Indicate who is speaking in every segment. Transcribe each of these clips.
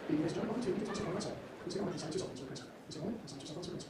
Speaker 1: Ladies and gentlemen, welcome to the Commencement website. Please take a moment and sign yourself on the website. Please take a moment and sign yourself on the website.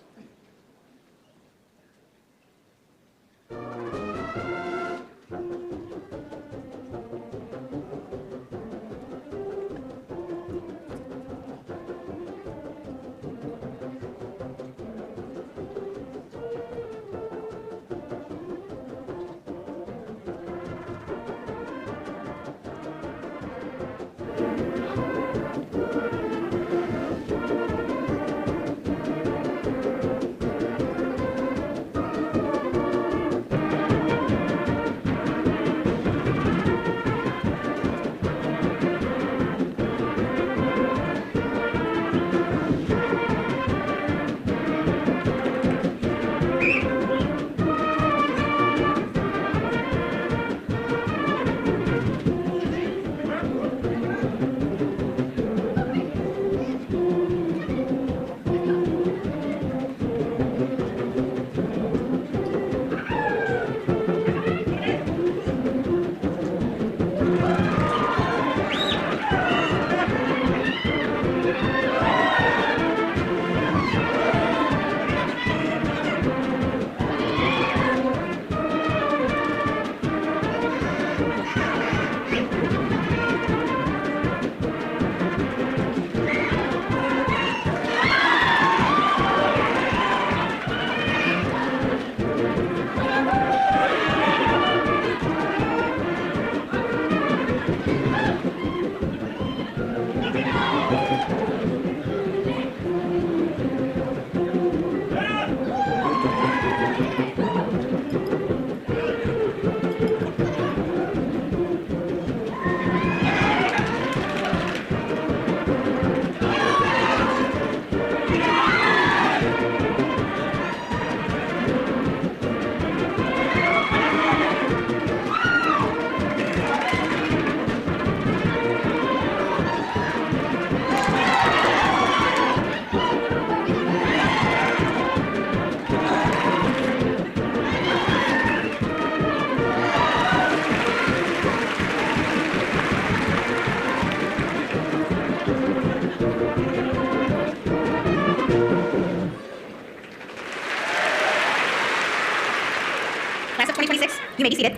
Speaker 2: Class of 2026, you may be seated.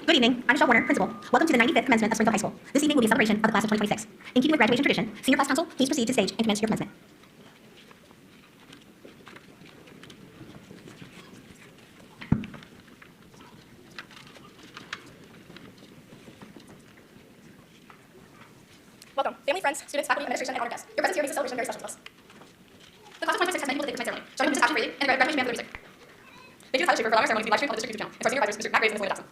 Speaker 2: Good evening, I'm Michelle Warner, Principal. Welcome to the 95th Commencement of Springfield High School. This evening will be a celebration of the Class of 2026. In keeping with graduation tradition, Senior Class Council, please proceed to stage and commence your commencement. Welcome, family, friends, students, faculty, administration, and honor guests. Your presence here makes this celebration very special to us. The Class of 2026 has many people to take the ceremony, showing this passion freely and the graduation band for the music. Thank you to Tyler Schaefer for allowing our ceremony to be live streamed on the district YouTube channel, and for our senior advisors, Mr. Matt Graves and Ms. Lena Jackson.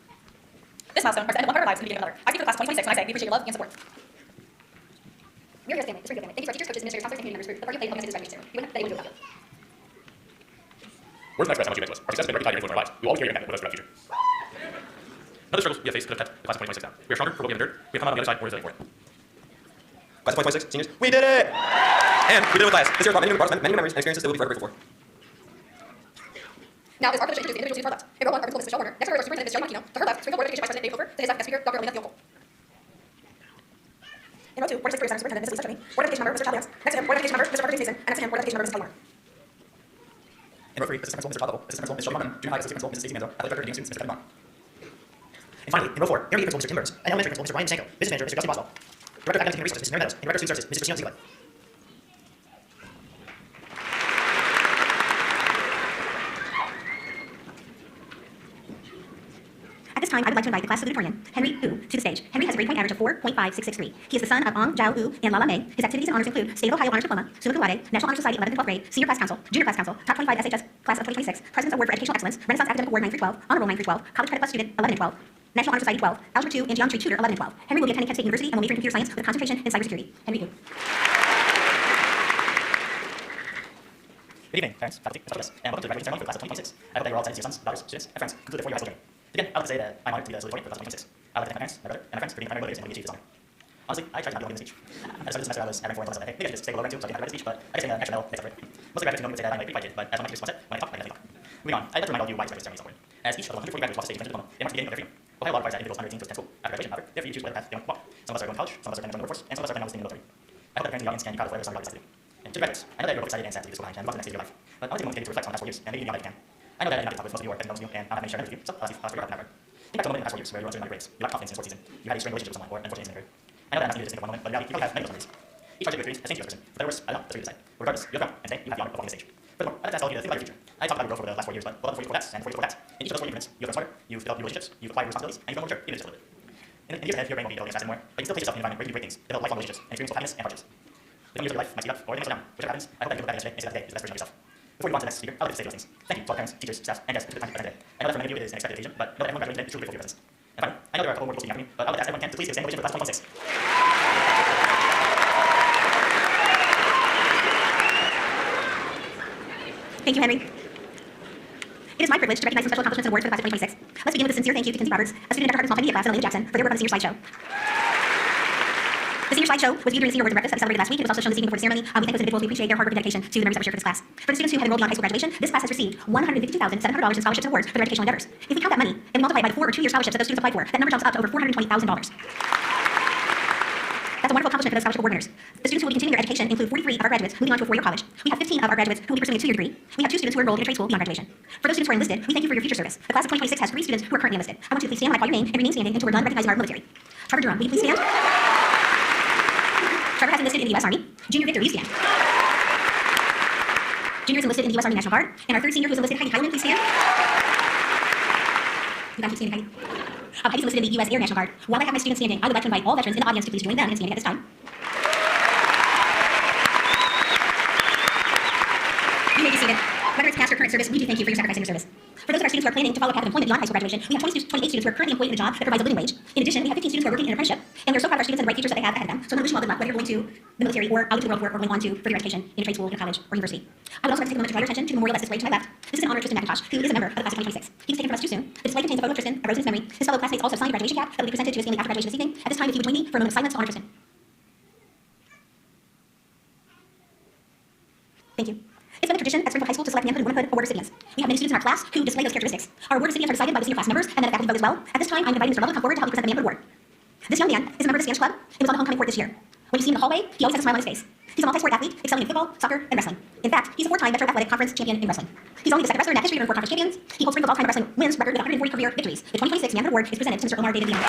Speaker 2: This milestone marks the end of one part of our lives and the beginning of another. I speak for the Class of 2026 when I say we appreciate your love and support. We are here as a family, the Springfield family. Thank you to our teachers, coaches, administrators, counselors, and community members for the part you played in helping us make this graduation ceremony. We wouldn't have been able to do it without you.
Speaker 3: Words cannot express how much you meant to us. Our success has been directly tied to your influence in our lives. We will always carry your impact with us throughout the future. None of the struggles we have faced could have kept the Class of 2026 down. We are stronger for what we have endured. We have come out on the other side more resilient for it. Class of 2026, seniors, we did it! And we did it with class. This year has brought many new memories and experiences that we'll be forever grateful for.
Speaker 2: Now, it is our pleasure to introduce the individuals to our left. In row one, our principal, Ms. Michelle Warner. Next, our superintendent, Ms. Shelly Martino. To her left, Springfield Board of Education Vice President Dave Hoover. To his left, guest speaker, Dr. Elena Thiokol. In row two, Board of 6th Grade Center Superintendent, Mrs. Lisa Cherney. Board of Education member, Mr. Chad Lance. Next to him, Board of Education member, Mr. Parker James Mason. And next to him, Board of Education member, Mrs. Kelly Warner.
Speaker 3: In row three, Assistant Principal, Mr. Todd Lovell. Assistant Principal, Ms. Shelby Martin. Junior High Assistant Principal, Mrs. Stacey Manzo. Athletic Director, Dean of Students, Mr. Kevin Bond. And finally, in row four, Intermediate Principal, Mr. Tim Burns. And Elementary Principal, Mr. Ryan Sanko. Business Manager, Mr. Justin Boswell. Director of Academic and Human Resources, Mrs. Mary Meadows. And Director of Student Services, Mrs. Christina Ziegler.
Speaker 2: At this time, I would like to invite the class salutatorian, Henry Hu, to the stage. Henry has a grade point average of 4.5663. He is the son of Ong Zhao Hu and Lala Mei. His activities and honors include State of Ohio Honors Diploma, Summa Cum Laude, National Honor Society 11th and 12th grade, Senior Class Council, Junior Class Council, Top 25 SHS Class of 2026, President's Award for Educational Excellence, Renaissance Academic Award 9 through 12, Honor Roll 9 through 12, College Credit Plus Student 11 and 12, National Honor Society 12, Algebra 2 and Geometry Tutor 11 and 12. Henry will be attending Kent State University and will major in computer science with a concentration in cybersecurity. Henry Hu.
Speaker 3: Good evening, parents, faculty, and students, and welcome to the graduation ceremony for the Class of 2026. I hope that you are all excited to see your sons, daughters, students, and friends conclude their 4-year high school journey. To begin, I would like to say that I'm honored to be the salutatorian for the Class of 2026. I would like to thank my parents, my brother, and my friends for being the primary motivators in helping me achieve this honor. Honestly, I tried to not be long in the speech. At the start of the semester, I was having 4 until I said, hey, maybe I should just say a little too, so I didn't have to write a speech, but I guess saying an extra medal makes up for it. Most of the graduates know me would say that I'm like a pretty quiet kid, but as one teacher once said, when I talk, I definitely talk. Moving on, I'd like to remind all of you why this graduation ceremony is so important. As each of the 140 graduates walk the stage and diploma, it marks the beginning of their freedom. Ohio law requires that individuals under 18 to attend school. After graduation, however, they have free to choose whether path they want to walk. Some of us are going to college, some of us are going to join the workforce, and some of us are now listening in the military. I hope that the audience can be proud of whatever some of your lives do. And to the graduates, I know that you're both excited and sad to leave this behind and move on to the next stage of your life. But I want to take a moment to reflect on the past 4 years and maybe the young life you can. I know that I'm not talking with most of you or that most of you and not many share with you, so I'll figure out that number. Think back to a moment in the past 4 years where you were doing grades, you lacked confidence in sports season, you had a strained relationship with someone, or unfortunately in your career. I know that I'm asking you to think of one moment, but in reality, you probably have many of those memories. Each part of your experience has changed you as a person. For better or worse, I don't know, that's for you to decide. Regardless, you have grown, and today you have the honor of walking the stage. Furthermore, I'd like to ask all of you to think about your future. I talked about your growth over the last 4 years, but well, before you that, and before you that, in each of those 4 increments, you've grown smarter, you've developed new relationships, you've acquired new responsibilities, and you've grown more mature, even just a little bit. In years ahead, your brain won't be developing as fast anymore, but you can still place yourself in an environment where you can do great things, develop lifelong relationships, and experience both happiness and hardships. The years of your life might speed up, or they might slow down. Whichever happens, I hope that you look back yesterday and say that today is the best version of yourself. Before we move on to the next speaker, I'd like to say those things. Thank you to all parents, teachers, staff, and guests who took the time to present today. I know that for many of you it is an expected occasion, but know that everyone graduating today is truly grateful for your presence. And finally, I know there are a couple more people speaking after me, but I would like to ask everyone can to please give a standing ovation for class 2026.
Speaker 2: Thank you, Henry. It is my privilege to recognize some special accomplishments and awards for the class of 2026. Let's begin with a sincere thank you to Kinsey Roberts, a student at Dr. Hartman's multimedia class, and Elena Jackson for their work on the senior slideshow. The senior slideshow was viewed during the senior awards and breakfast that we celebrated last week. It was also shown this evening before the ceremony. We thank those individuals. We appreciate their hard work and dedication to the members that were shared for this class. For the students who have enrolled beyond high school graduation, this class has received $152,700 in scholarships and awards for their educational endeavors. If we count that money and we multiply it by the 4 or 2 year scholarships that those students applied for, that number jumps up to over $420,000. That's a wonderful accomplishment for those scholarship award winners. The students who will be continuing their education include 43 of our graduates moving on to a 4-year college. We have 15 of our graduates who will be pursuing a 2-year degree. We have 2 students who are enrolled in a trade school beyond graduation. For those students who are enlisted, we thank you for your future service. The class of 2026 has 3 students who are currently enlisted. I want you to please stand when I call your name and remain standing until we're done recognizing our military. Trevor Durham, will you please stand? Trevor has enlisted in the U.S. Army. Junior Victor, will you stand? Junior is enlisted in the U.S. Army National Guard. And our 3rd senior who is enlisted, Heidi Heileman, please stand. You guys keep standing, Heidi. Heidi's enlisted in the U.S. Air National Guard. While I have my students standing, I would like to invite all veterans in the audience to please join them in standing at this time. You may be seated. Whether it's past or current service, we do thank you for your sacrifice and your service. For those of our students who are planning to follow a path of employment beyond high school graduation, we have 28 students who are currently employed in a job that provides a living wage. In addition, we have 15 students who are working in an apprenticeship, and we're so proud of our students and the bright futures that they have ahead of them. So I'm going to wish you all good luck, whether you're going to the military or out into the world for work or going on to further education in a trade school, in a college, or university. I would also like to take a moment to draw your attention to the memorial that sits right to my left. This is in honor of Tristan McIntosh, who is a member of the class of 2026. He was taken from us too soon. The display contains a photo of Tristan, a rose in his memory. His fellow classmates also signed a graduation cap that will be presented to his family after graduation this evening. At this time, if you would join me for a moment of silence to honor Tristan. Thank you. It's been a tradition at Springfield High School to select manhood and womanhood award recipients. We have many students in our class who display those characteristics. Our award recipients are decided by the senior class members and then a faculty vote as well. At this time, I'm inviting Mr. Lovell to come forward to help me present the manhood award. This young man is a member of the Spanish club and was on the homecoming court this year. When you see him in the hallway, he always has a smile on his face. He's a multi-sport athlete, excelling in football, soccer, and wrestling. In fact, he's a 4-time Metro Athletic Conference champion in wrestling. He's only the 2nd wrestler in that history to earn 4 conference champions. He holds Springfield's all-time wrestling wins record with 140 career victories. The 2026 manhood award is presented to Mr. Omar David Leon.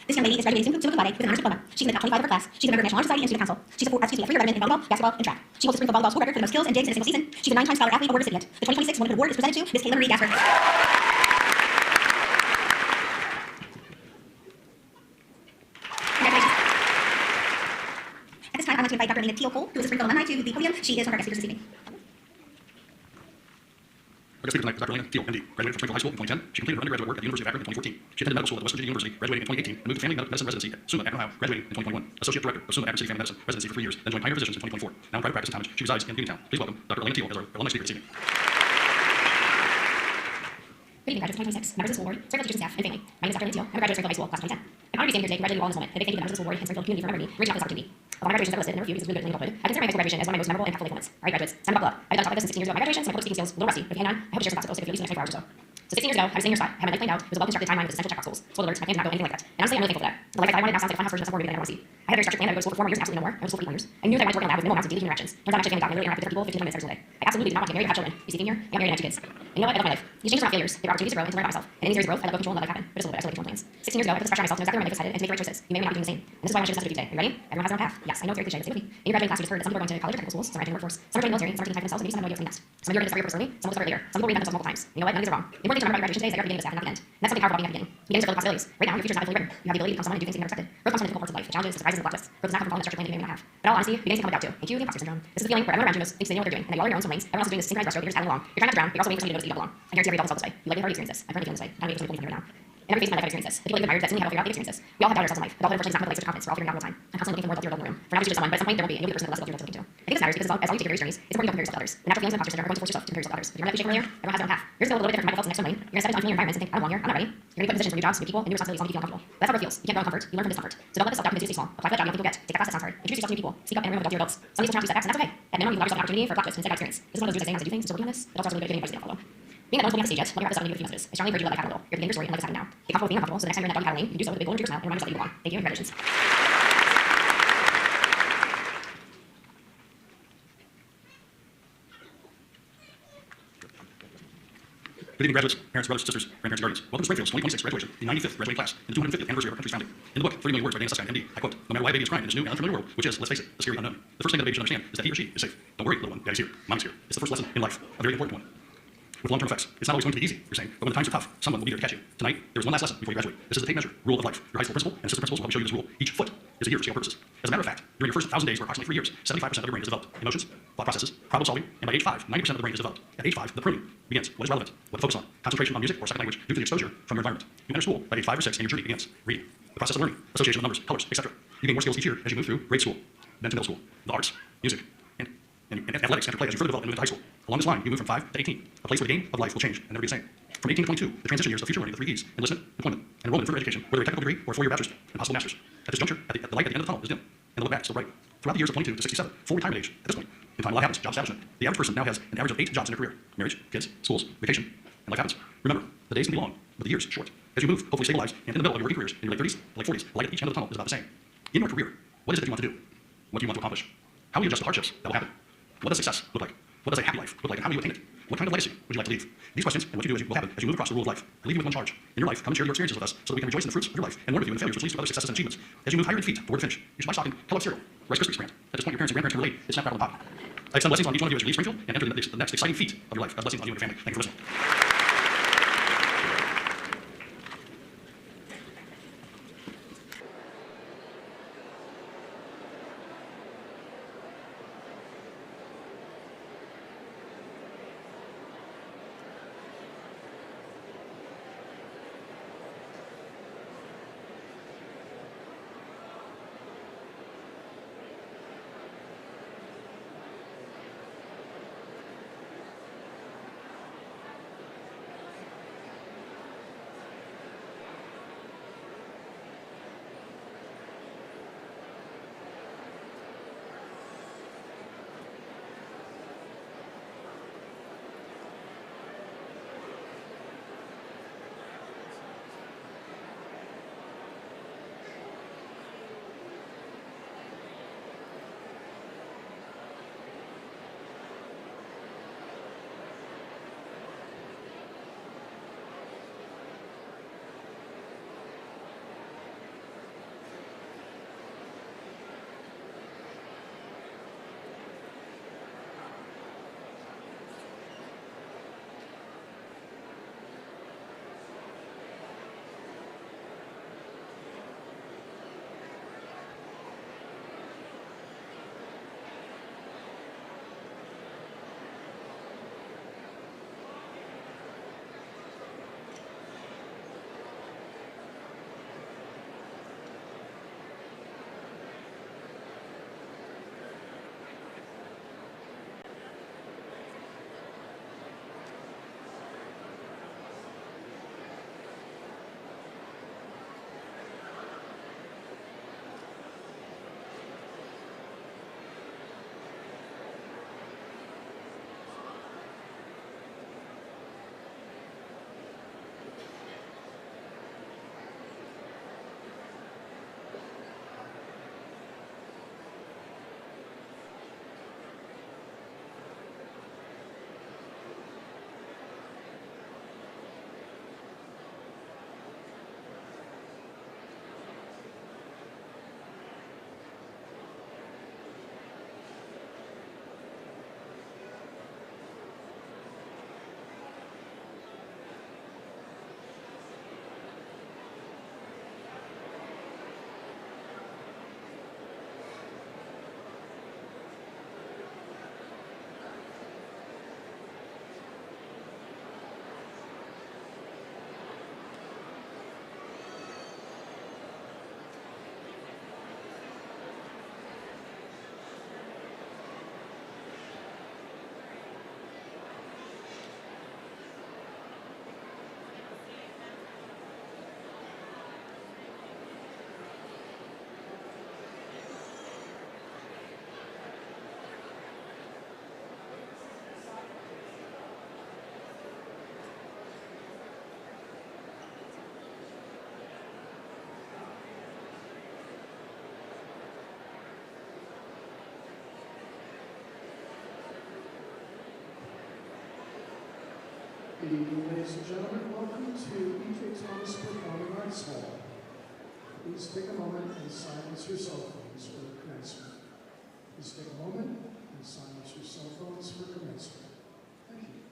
Speaker 2: This young lady is graduating summa cum laude with an honors diploma. She's in the top 25 of her class. She's a member of National Honor Society and Student Council. She's a 3-year veteran in volleyball, basketball, and track. She holds the Springfield volleyball school record for the most kills and digs in a single season. She's a 9-time Scholar Athlete Award recipient. The 2026 Womanhood Award is presented to Ms. Kayla Marie Gasper. Congratulations. At this time, I want to invite Dr. Elena Teal Cole, who is a Springfield alumni, to the podium. She is one of our guest speakers this evening.
Speaker 4: Our guest speaker tonight is Dr. Elena Teal, MD, graduated from Springfield High School in 2010. She completed her undergraduate work at the University of Akron in 2014. She attended medical school at the West Virginia University, graduating in 2018, and moved to family medicine residency at SUMA Akron, Ohio, graduating in 2021. Associate Director of SUMA Akron City Family Medicine residency for 3 years, then joined Pioneer Physicians in 2024. Now in private practice in Talmadge, she resides in Uniontown. Please welcome Dr. Elena Teal as our alumni speaker this evening.
Speaker 2: Good evening, graduates of 2026, members of the school board, Springfield teachers and staff, and family. My name is Dr. Elena Teal. I'm a graduate of Springfield High School, class of 2010. I'm honored to be standing here today, congratulating you all in this moment, and a big thank you to the members of the school board and Springfield community for remembering me, reaching out this opportunity. Of all my graduations I've listed, and there were a few because it's really good and included, I consider my high school graduation as one of my most memorable and impactful moments. All right, graduates, time to buckle up. I've done talk about this since 16 years ago. My graduation, so my public speaking skills a little rusty, but if you hang on, I hope to share some obstacles if you'll use the next 24 hours or so. So 16 years ago, I was sitting in your spot, I had my life planned out, it was a well-constructed timeline with essential checkbox goals. Spoiler alert, my plan did not go anything like that. And honestly, I'm really thankful for that. The life I thought I wanted now sounds like a fun house version of some more movie that I never want to see. I had a very structured plan that I would go to school for 4 more years and absolutely no more. I went to school for 8 years. I knew that I wanted to work in a lab with minimal amounts of daily human interactions. Turns out I'm actually a family doc, I literally interact with different people 15 minutes every single day. I absolutely did not want to get married and have children. You see, here, I got married and had 2 kids. And you know what? I love my life. These changes are not failures. They were opportunities to grow and to learn about myself. And in these areas of growth, I let go of control and let life happen. But just a little bit, I still make plans. 16 years ago, I put this pressure on myself to know exactly where my life was headed and to make the right choices. You may or may not be doing the same. And this is why I want you to listen to today. Are you ready? Everyone has their own path. Yes, I know it's very cliche, but stay with me. In your graduating class, you just heard that some people are going to college or technical schools, some are entering the workforce, some are joining the military, and some are taking time for themselves, and maybe some have no idea what's coming next. Some of you are going to start your purpose early, some will start later. Some people reinvent themselves multiple times. You know what? None of these are wrong. The important thing to remember about your graduation today is that you're at the beginning of this path and not the end. And that's something powerful about being at the beginning. Beginnings are filled with possibilities. Right now, your future is not fully written. You have the ability to become someone and do things you never expected. Growth comes from the difficult parts of life, the challenges, the surprises, and the plot twists. Growth does not come from following the structured plan that you may or may not have. But in all honesty, beginnings can come without too. And cue the imposter syndrome. This is the feeling where everyone around you thinks they know what they're doing, and that you all are your own swim lanes. Everyone else is doing this synchronized breaststroke, you're just paddling along. You're trying not to drown, but you're also waiting for somebody to notice that you don't belong. I guarantee every adult felt this way. You likely already experienced this. I'm currently feeling this way. I don't need to people right now. In every phase of my life, I've experienced this. The people I've admired that seemingly have all figured out, they've experienced this. We all have doubted ourselves in life. Adulthood unfortunately does not feel like such confidence. We're all figuring out all the time. I'm constantly looking for more adult in the room. For now, it's just someone, but at some point there will be, and you'll be the person that the level of your looking to. I think this matters because as long as you take various journeys, it's important to compare yourself to others. The natural feelings of imposter syndrome are going to force yourself to compare yourself to others. If you're not earlier, everyone has their own path. Yours is a little bit different from Michael Phelps' next swim lane. You're gonna step into unfamiliar environments and think, I don't belong here, I'm not ready. You're gonna be put in positions for new jobs, new people, and new responsibilities, some of you feel uncomfortable. That's how it feels. You can't grow in comfort. You learn from discomfort. So don't let this self-doubt convince you to stay small. Apply for that job you don't think you'll get. Take that class that sounds hard. Introduce yourself to new people. Speak up in a room with adults to your adults. Some of these will turn out to be setbacks, and that's okay. At minimum, you allow yourself an opportunity for a plot twist and inside experience. This is one of those dudes that say things, I do things, and still working on this. It also starts really good getting advice to follow. Being that no one's looking at the stage yet, let me wrap this up and give you a few messages. I strongly encourage you to let life happen a little. You're beginning your story and let this happen now. Be comfortable with being uncomfortable, so the next time you're in that dog paddle lane, you do so with a big golden trigger smile and remind yourself that you belong. Thank you and congratulations.
Speaker 4: Good evening, graduates, parents, brothers, sisters, grandparents, and guardians. Welcome to Springfield's 2026 graduation, the 95th graduating class, and the 250th anniversary of our country's founding. In the book, 30 Million Words by Dana Suskind, MD, I quote, "No matter why a baby is crying in this new and unfamiliar world, which is, let's face it, the scary unknown, the first thing that a baby should understand is that he or she is safe. Don't worry, little one, Daddy's here, Mommy's here. It's the first lesson in life, a very important one. With long-term effects. It's not always going to be easy, you're saying, but when the times are tough, someone will be there to catch you. Tonight, there is one last lesson before you graduate. This is the tape measure, rule of life. Your high school principal and assistant principals will help you show you this rule. Each foot is a year for scale purposes. As a matter of fact, during your first 1,000 days, or approximately 3 years, 75% of your brain is developed. Emotions, thought processes, problem solving, and by age 5, 90% of the brain is developed. At age 5, the pruning begins. What is relevant? What to focus on? Concentration on music or second language due to the exposure from your environment. You enter school by age 5 or 6, and your journey begins. Reading, the process of learning, association of numbers, colors, etc. You gain more skills each year as you move through grade school, then to middle school, the arts, music, and athletics enter play as you further develop and move into high school. Along this line, you move from 5 to 18, a place where the game of life will change and never be the same. From 18 to 22, the transition years of future learning, the 3 E's: enlistment, deployment, and enrollment in further education, whether a technical degree or a 4-year bachelor's and possible master's. At this juncture, the light at the end of the tunnel is dim, and the look back is still bright. Throughout the years of 22 to 67, full retirement age, at this point, in time a lot happens, job establishment. The average person now has an average of 8 jobs in their career: marriage, kids, schools, vacation, and life happens. Remember, the days can be long, but the years short. As you move, hopefully stabilize, and in the middle of your working careers, in your late 30s, late 40s, the light at each end of the tunnel is about the same. In your career, what is it that you want to do? What do you want to accomplish? How will you adjust to hardships that will happen? What does success look like? What does a happy life look like, and how will you attain it? What kind of legacy would you like to leave? These questions and what you do will happen as you move across the rule of life. I leave you with one charge. In your life, come and share your experiences with us so that we can rejoice in the fruits of your life and learn with you in the failures which leads to other successes and achievements. As you move higher in feet toward the finish, you should buy stock in Kellogg's cereal, Rice Krispies brand. At this point, your parents and grandparents can relate. It's Snap, Rattle, and Pop. I extend blessings on each one of you as you leave Springfield and enter the next exciting feat of your life. God's blessings on you and your family. Thank you for listening.
Speaker 1: Good evening, ladies and gentlemen. Welcome to E.J. Thomas Performing Arts Hall. Please take a moment and silence your cell phones for commencement. Please take a moment and silence your cell phones for commencement. Thank you.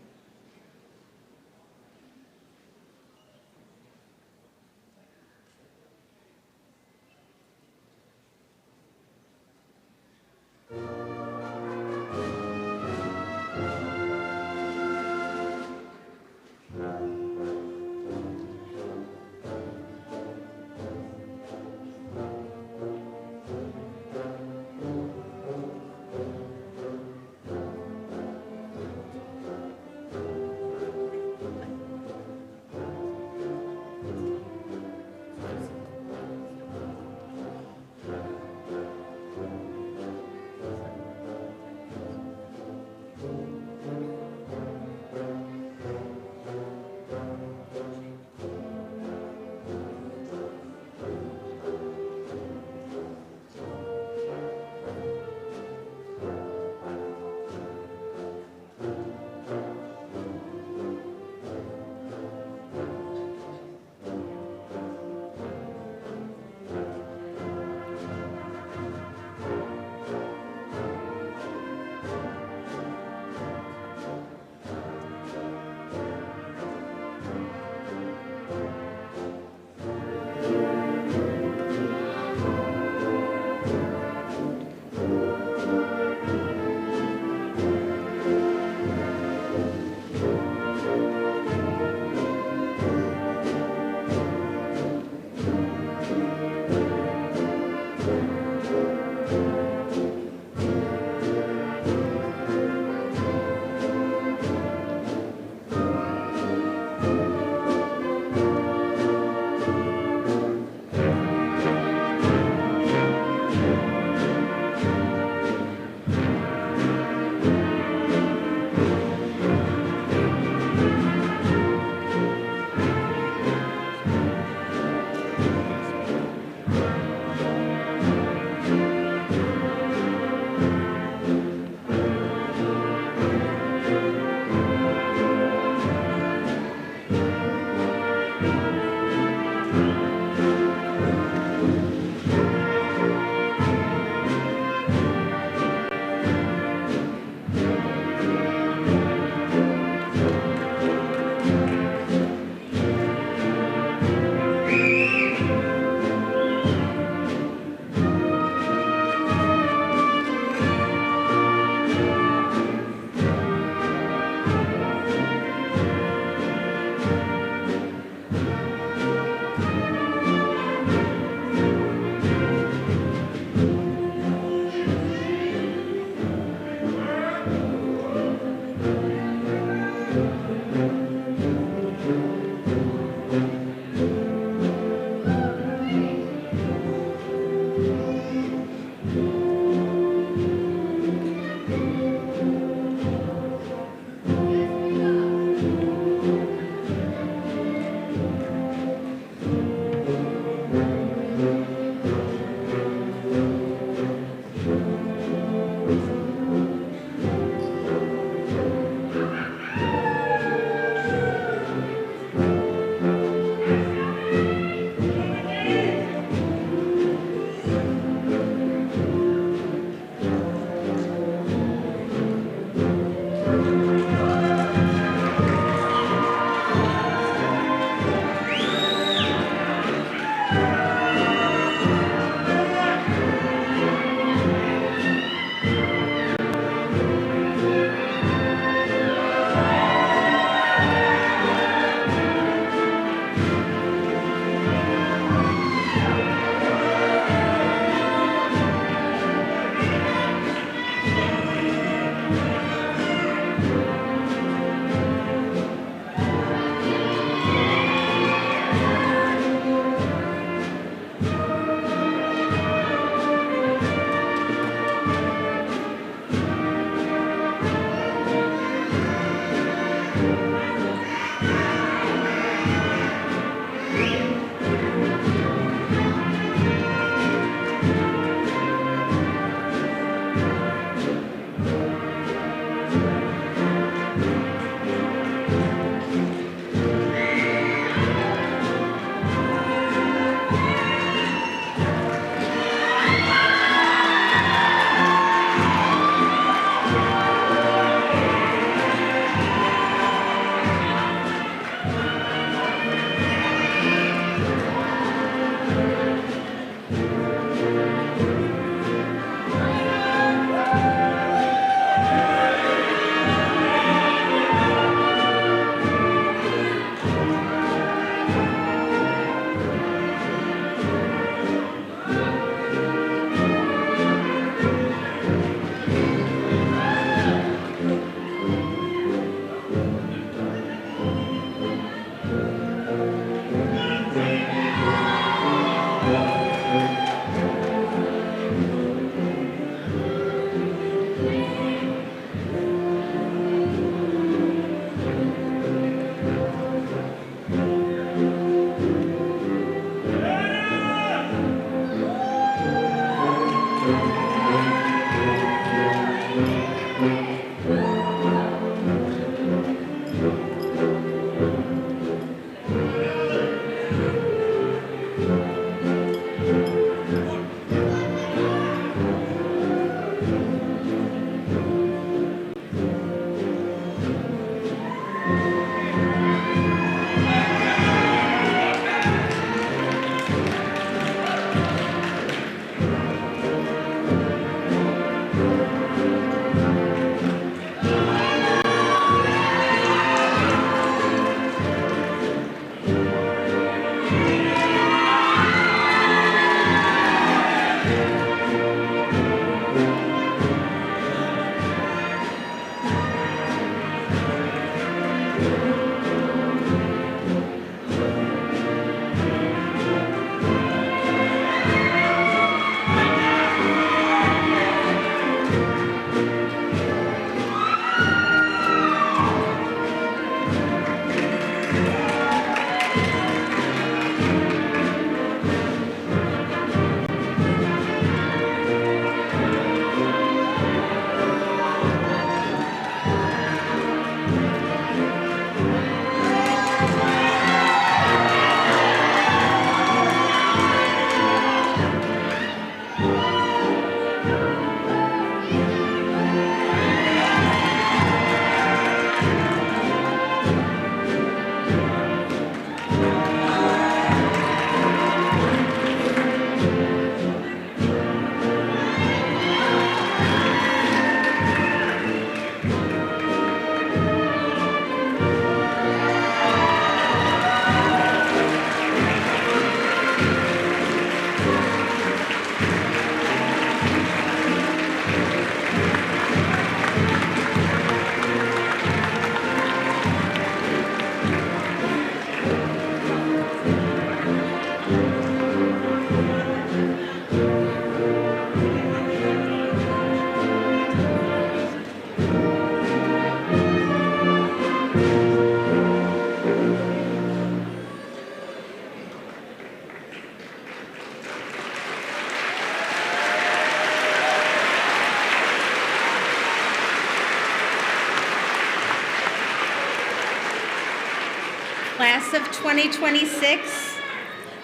Speaker 5: Class of 2026,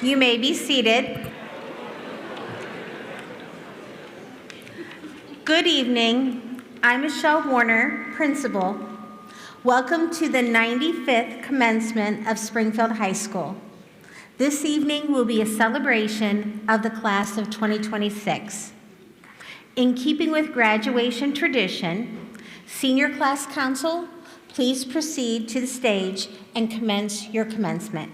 Speaker 5: you may be seated. Good evening. I'm Michelle Warner, principal. Welcome to the 95th commencement of Springfield High School. This evening will be a celebration of the class of 2026. In keeping with graduation tradition, Senior Class Council, please proceed to the stage and commence your commencement.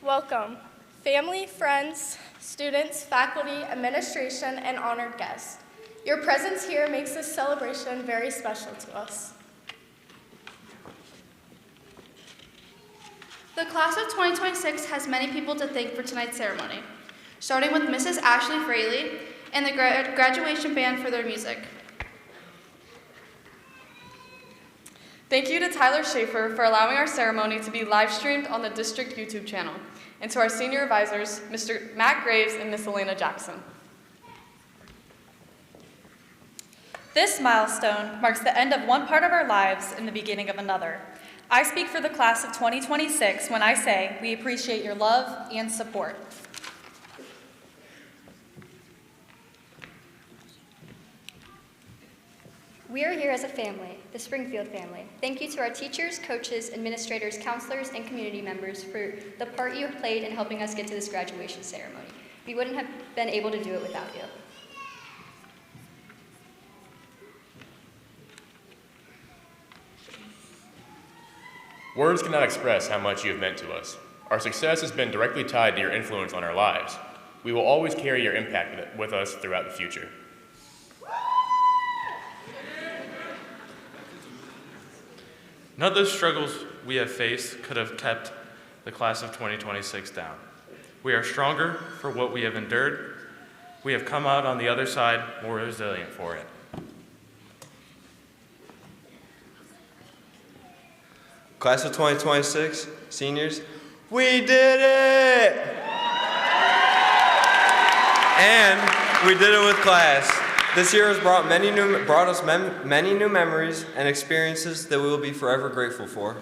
Speaker 6: Welcome, family, friends, students, faculty, administration, and honored guests. Your presence here makes this celebration very special to us.
Speaker 7: The class of 2026 has many people to thank for tonight's ceremony, starting with Mrs. Ashley Fraley and the graduation band for their music.
Speaker 8: Thank you to Tyler Schaefer for allowing our ceremony to be live streamed on the district YouTube channel, and to our senior advisors, Mr. Matt Graves and Miss Elena Jackson.
Speaker 9: This milestone marks the end of one part of our lives and the beginning of another. I speak for the class of 2026 when I say we appreciate your love and support.
Speaker 10: We are here as a family, the Springfield family. Thank you to our teachers, coaches, administrators, counselors, and community members for the part you have played in helping us get to this graduation ceremony. We wouldn't have been able to do it without you.
Speaker 11: Words cannot express how much you have meant to us. Our success has been directly tied to your influence on our lives. We will always carry your impact with us throughout the future.
Speaker 12: None of the struggles we have faced could have kept the class of 2026 down. We are stronger for what we have endured. We have come out on the other side more resilient for it.
Speaker 13: Class of 2026, seniors, we did it! And we did it with class. This year has brought us many new memories and experiences that we will be forever grateful for.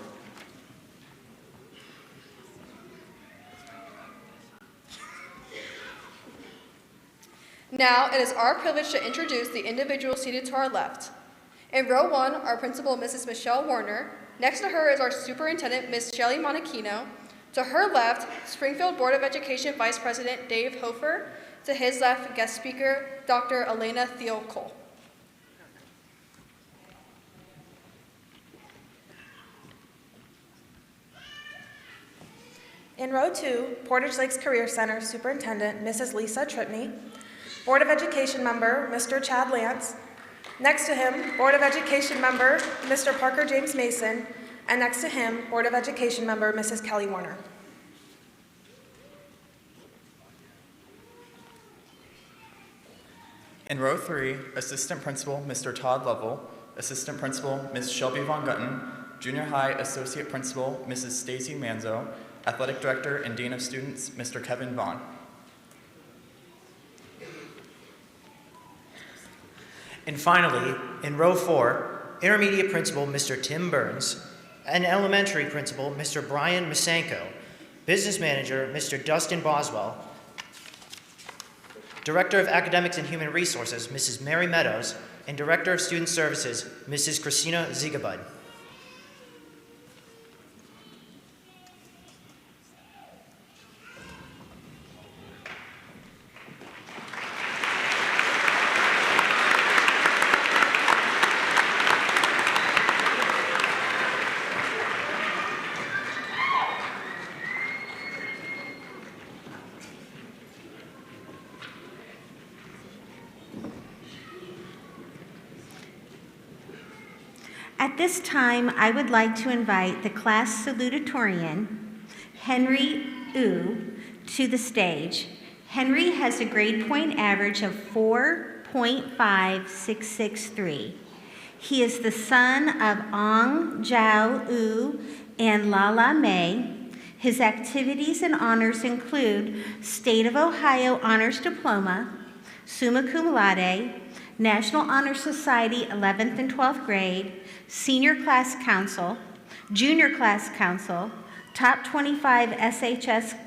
Speaker 6: Now it is our privilege to introduce the individual seated to our left. In row 1, our principal, Mrs. Michelle Warner. Next to her is our superintendent, Ms. Shelley Monachino. To her left, Springfield Board of Education Vice President Dave Hofer. To his left, guest speaker, Dr. Elena Thiel-Cole.
Speaker 14: In row 2, Portage Lakes Career Center Superintendent, Mrs. Lisa Tripney. Board of Education member, Mr. Chad Lance. Next to him, Board of Education member, Mr. Parker James Mason. And next to him, Board of Education member, Mrs. Kelly Warner.
Speaker 15: In row 3, Assistant Principal, Mr. Todd Lovell. Assistant Principal, Ms. Shelby Von Gutten. Junior High Associate Principal, Mrs. Stacy Manzo. Athletic Director and Dean of Students, Mr. Kevin Vaughn.
Speaker 16: And finally, in row 4, Intermediate Principal, Mr. Tim Burns, and Elementary Principal, Mr. Brian Misanko, Business Manager, Mr. Dustin Boswell, Director of Academics and Human Resources, Mrs. Mary Meadows, and Director of Student Services, Mrs. Christina Ziegabud.
Speaker 5: At this time, I would like to invite the class salutatorian, Henry Wu, to the stage. Henry has a grade point average of 4.5663. He is the son of Ong Jiao Wu and Lala May. His activities and honors include State of Ohio Honors Diploma, Summa Cum Laude, National Honor Society 11th and 12th grade, Senior Class Council, Junior Class Council, Top 25 SHS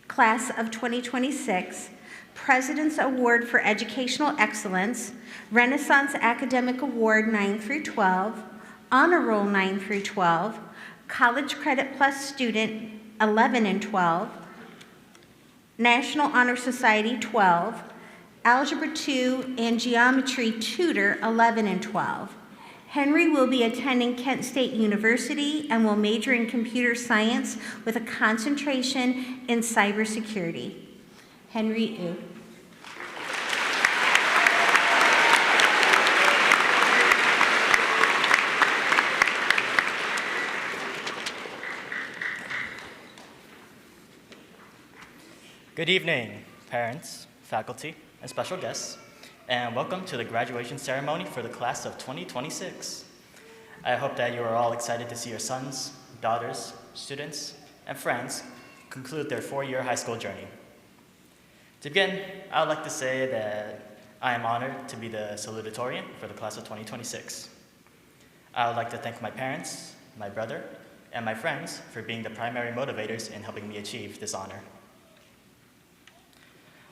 Speaker 5: Class of 2026, President's Award for Educational Excellence, Renaissance Academic Award 9 through 12, Honor Roll 9 through 12, College Credit Plus Student 11 and 12, National Honor Society 12, Algebra 2 and Geometry Tutor 11 and 12. Henry will be attending Kent State University and will major in computer science with a concentration in cybersecurity. Henry Wu.
Speaker 3: Good evening, parents, faculty, and special guests, and welcome to the graduation ceremony for the class of 2026. I hope that you are all excited to see your sons, daughters, students, and friends conclude their four-year high school journey. To begin, I would like to say that I am honored to be the salutatorian for the class of 2026. I would like to thank my parents, my brother, and my friends for being the primary motivators in helping me achieve this honor.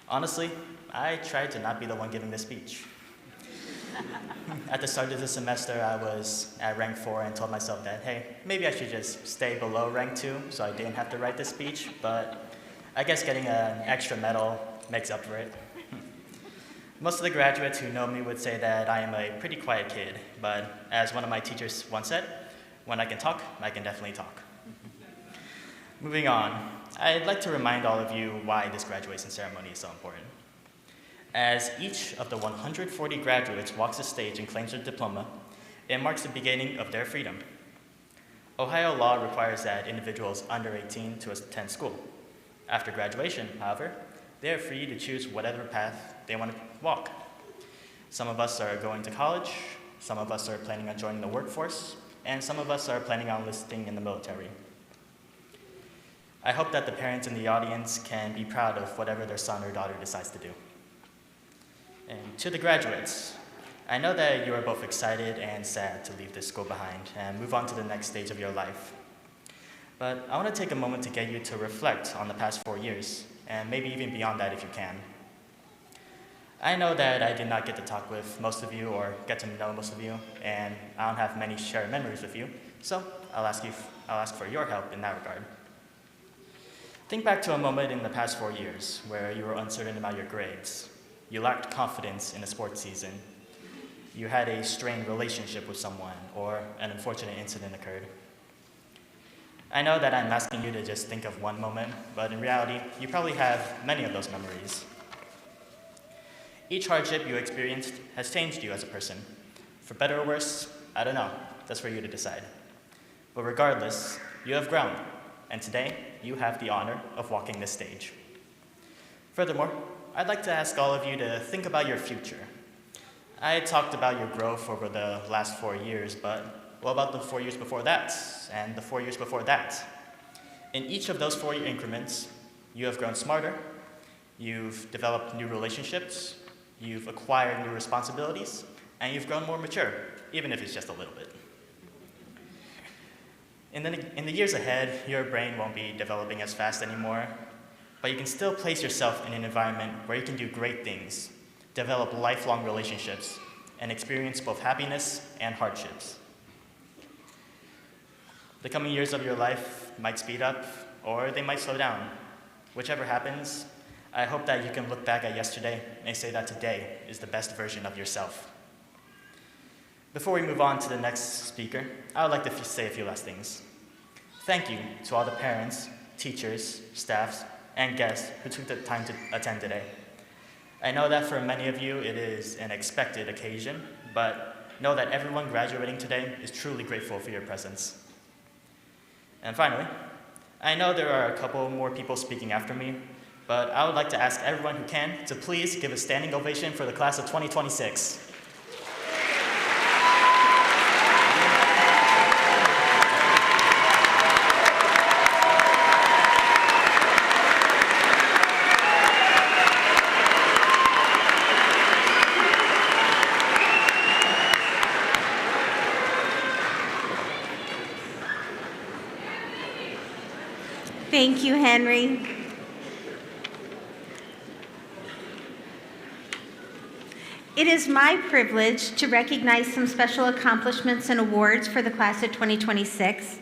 Speaker 3: Honestly, I tried to not be the one giving this speech. At the start of the semester, I was at rank 4 and told myself that, hey, maybe I should just stay below rank 2 so I didn't have to write this speech, but I guess getting an extra medal makes up for it. Most of the graduates who know me would say that I am a pretty quiet kid, but as one of my teachers once said, when I can talk, I can definitely talk. Moving on, I'd like to remind all of you why this graduation ceremony is so important. As each of the 140 graduates walks the stage and claims their diploma, it marks the beginning of their freedom. Ohio law requires that individuals under 18 to attend school. After graduation, however, they are free to choose whatever path they want to walk. Some of us are going to college, some of us are planning on joining the workforce, and some of us are planning on enlisting in the military. I hope that the parents in the audience can be proud of whatever their son or daughter decides to do. And to the graduates, I know that you are both excited and sad to leave this school behind and move on to the next stage of your life. But I want to take a moment to get you to reflect on the past 4 years, and maybe even beyond that if you can. I know that I did not get to talk with most of you or get to know most of you, and I don't have many shared memories with you, so I'll ask for your help in that regard. Think back to a moment in the past 4 years where you were uncertain about your grades. You lacked confidence in a sports season. You had a strained relationship with someone, or an unfortunate incident occurred. I know that I'm asking you to just think of one moment, but in reality, you probably have many of those memories. Each hardship you experienced has changed you as a person. For better or worse, I don't know. That's for you to decide. But regardless, you have grown, and today, you have the honor of walking this stage. Furthermore, I'd like to ask all of you to think about your future. I talked about your growth over the last 4 years, but what about the 4 years before that, and the 4 years before that? In each of those 4-year increments, you have grown smarter, you've developed new relationships, you've acquired new responsibilities, and you've grown more mature, even if it's just a little bit. In the years ahead, your brain won't be developing as fast anymore, but you can still place yourself in an environment where you can do great things, develop lifelong relationships, and experience both happiness and hardships. The coming years of your life might speed up, or they might slow down. Whichever happens, I hope that you can look back at yesterday and say that today is the best version of yourself. Before we move on to the next speaker, I would like to say a few last things. Thank you to all the parents, teachers, staffs, and guests who took the time to attend today. I know that for many of you it is an expected occasion, but know that everyone graduating today is truly grateful for your presence. And finally, I know there are a couple more people speaking after me, but I would like to ask everyone who can to please give a standing ovation for the class of 2026.
Speaker 5: Thank you, Henry. It is my privilege to recognize some special accomplishments and awards for the class of 2026.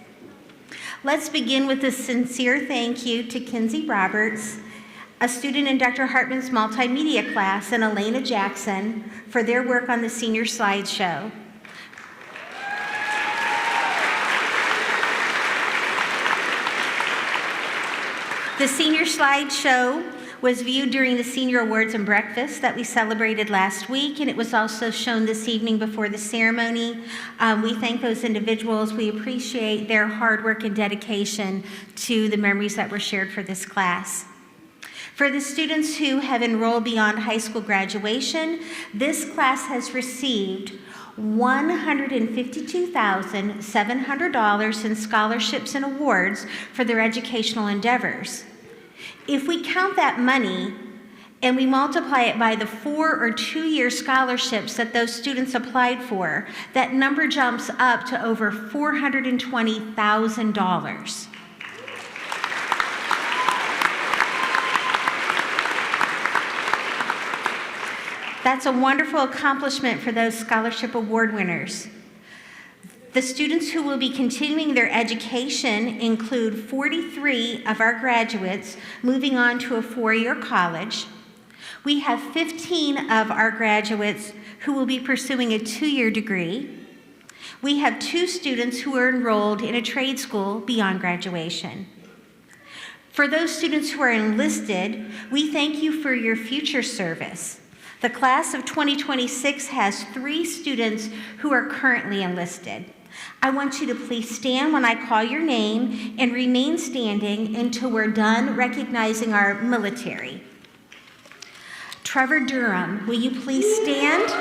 Speaker 5: Let's begin with a sincere thank you to Kinsey Roberts, a student in Dr. Hartman's multimedia class, and Elena Jackson for their work on the senior slideshow. The senior slideshow was viewed during the senior awards and breakfast that we celebrated last week, and it was also shown this evening before the ceremony. We thank those individuals. We appreciate their hard work and dedication to the memories that were shared for this class. For the students who have enrolled beyond high school graduation, this class has received $152,700 in scholarships and awards for their educational endeavors. If we count that money and we multiply it by the 4 or 2 year scholarships that those students applied for, that number jumps up to over $420,000. That's a wonderful accomplishment for those scholarship award winners. The students who will be continuing their education include 43 of our graduates moving on to a 4-year college. We have 15 of our graduates who will be pursuing a 2-year degree. We have 2 students who are enrolled in a trade school beyond graduation. For those students who are enlisted, we thank you for your future service. The class of 2026 has 3 students who are currently enlisted. I want you to please stand when I call your name and remain standing until we're done recognizing our military. Trevor Durham, will you please stand?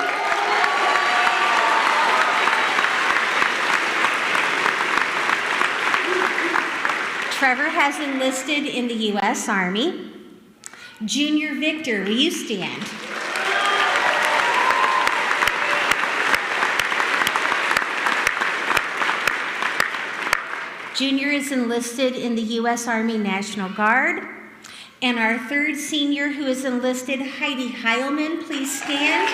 Speaker 5: Trevor has enlisted in the U.S. Army. Junior Victor, will you stand? Junior is enlisted in the U.S. Army National Guard. And our 3rd senior who is enlisted, Heidi Heilman, please stand.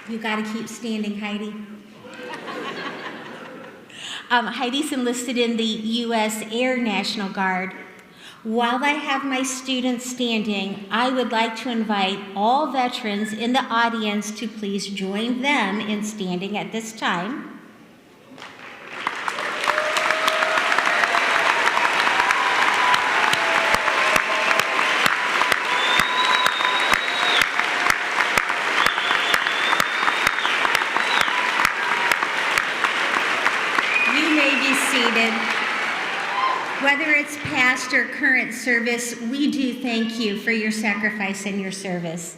Speaker 5: You got to keep standing, Heidi. Heidi's enlisted in the U.S. Air National Guard. While I have my students standing, I would like to invite all veterans in the audience to please join them in standing at this time. Whether it's past or current service, we do thank you for your sacrifice and your service.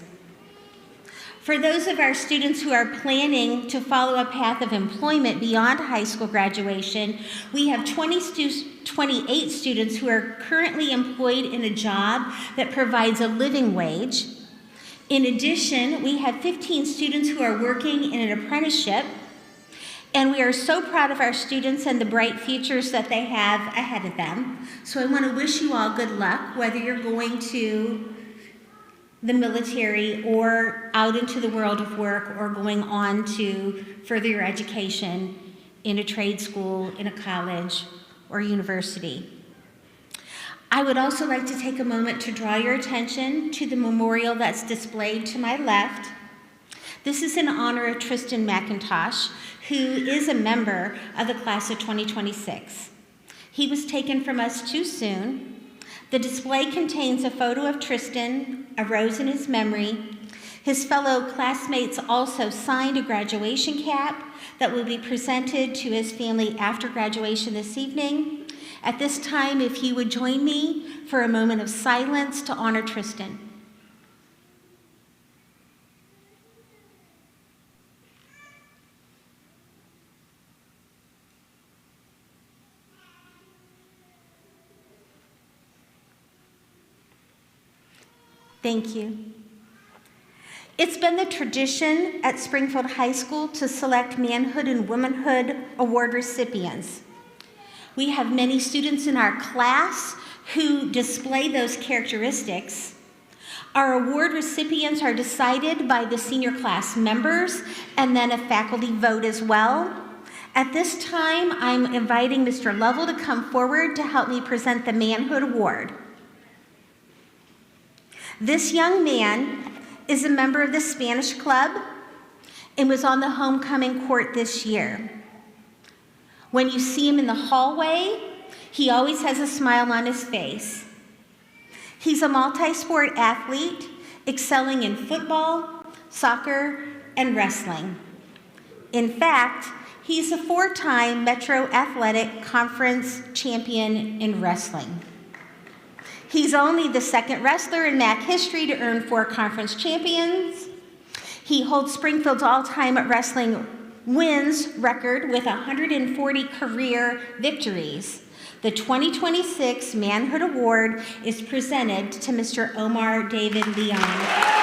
Speaker 5: For those of our students who are planning to follow a path of employment beyond high school graduation, we have 28 students who are currently employed in a job that provides a living wage. In addition, we have 15 students who are working in an apprenticeship. And we are so proud of our students and the bright futures that they have ahead of them. So I want to wish you all good luck, whether you're going to the military or out into the world of work or going on to further your education in a trade school, in a college, or university. I would also like to take a moment to draw your attention to the memorial that's displayed to my left. This is in honor of Tristan McIntosh, who is a member of the class of 2026. He was taken from us too soon. The display contains a photo of Tristan, a rose in his memory. His fellow classmates also signed a graduation cap that will be presented to his family after graduation this evening. At this time, if you would join me for a moment of silence to honor Tristan. Thank you. It's been the tradition at Springfield High School to select Manhood and Womanhood Award recipients. We have many students in our class who display those characteristics. Our award recipients are decided by the senior class members and then a faculty vote as well. At this time, I'm inviting Mr. Lovell to come forward to help me present the Manhood Award. This young man is a member of the Spanish Club and was on the homecoming court this year. When you see him in the hallway, he always has a smile on his face. He's a multi-sport athlete, excelling in football, soccer, and wrestling. In fact, he's a 4-time Metro Athletic Conference champion in wrestling. He's only the 2nd wrestler in MAC history to earn 4 conference champions. He holds Springfield's all-time wrestling wins record with 140 career victories. The 2026 Manhood Award is presented to Mr. Omar David Leon.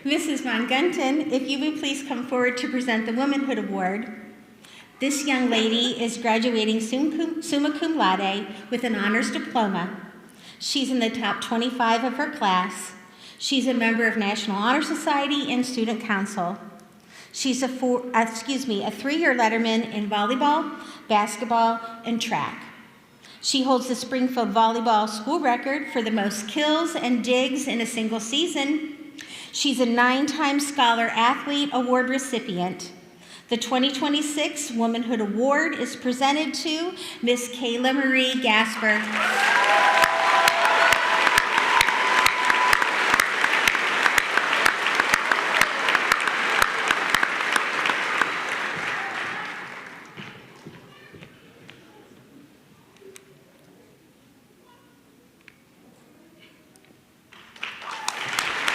Speaker 5: Mrs. Von Gunton, if you would please come forward to present the Womanhood Award. This young lady is graduating summa cum laude with an honors diploma. She's in the top 25 of her class. She's a member of National Honor Society and Student Council. She's a 3-year letterman in volleyball, basketball, and track. She holds the Springfield volleyball school record for the most kills and digs in a single season. She's a 9-time Scholar Athlete Award recipient. The 2026 Womanhood Award is presented to Miss Kayla Marie Gasper.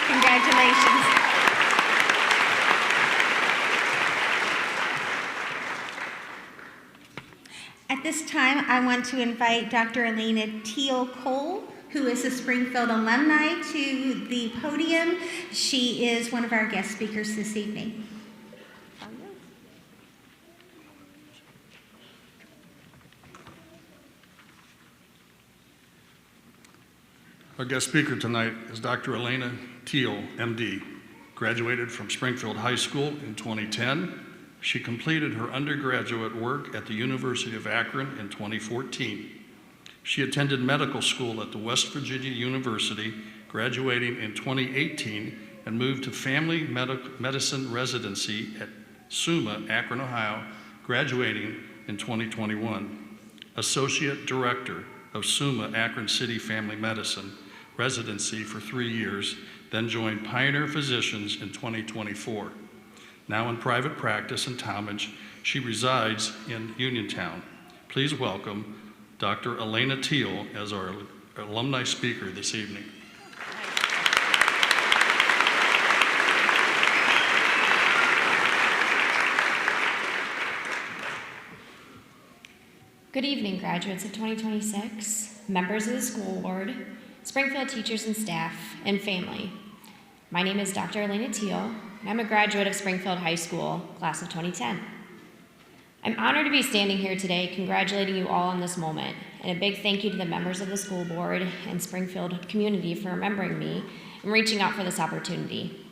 Speaker 5: Congratulations. At this time, I want to invite Dr. Elena Teal Cole, who is a Springfield alumni, to the podium. She is one of our guest speakers this evening.
Speaker 4: Our guest speaker tonight is Dr. Elena Teal, MD, graduated from Springfield High School in 2010. She completed her undergraduate work at the University of Akron in 2014. She attended medical school at the West Virginia University, graduating in 2018, and moved to family medicine residency at SUMA, Akron, Ohio, graduating in 2021. Associate Director of SUMA Akron City Family Medicine residency for 3 years, then joined Pioneer Physicians in 2024. Now in private practice in Talmadge, she resides in Uniontown. Please welcome Dr. Elena Teal as our alumni speaker this evening.
Speaker 17: Good evening, graduates of 2026, members of the school board, Springfield teachers and staff, and family. My name is Dr. Elena Teal, and I'm a graduate of Springfield High School, class of 2010. I'm honored to be standing here today congratulating you all on this moment, and a big thank you to the members of the school board and Springfield community for remembering me and reaching out for this opportunity.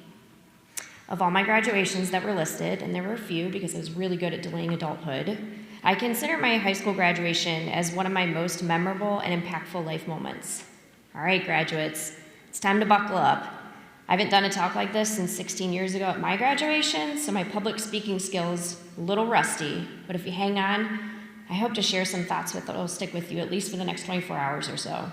Speaker 17: Of all my graduations that were listed, and there were a few because I was really good at delaying adulthood, I consider my high school graduation as one of my most memorable and impactful life moments. All right, graduates, it's time to buckle up. I haven't done a talk like this since 16 years ago at my graduation, so my public speaking skills a little rusty, but if you hang on, I hope to share some thoughts that will stick with you at least for the next 24 hours or so.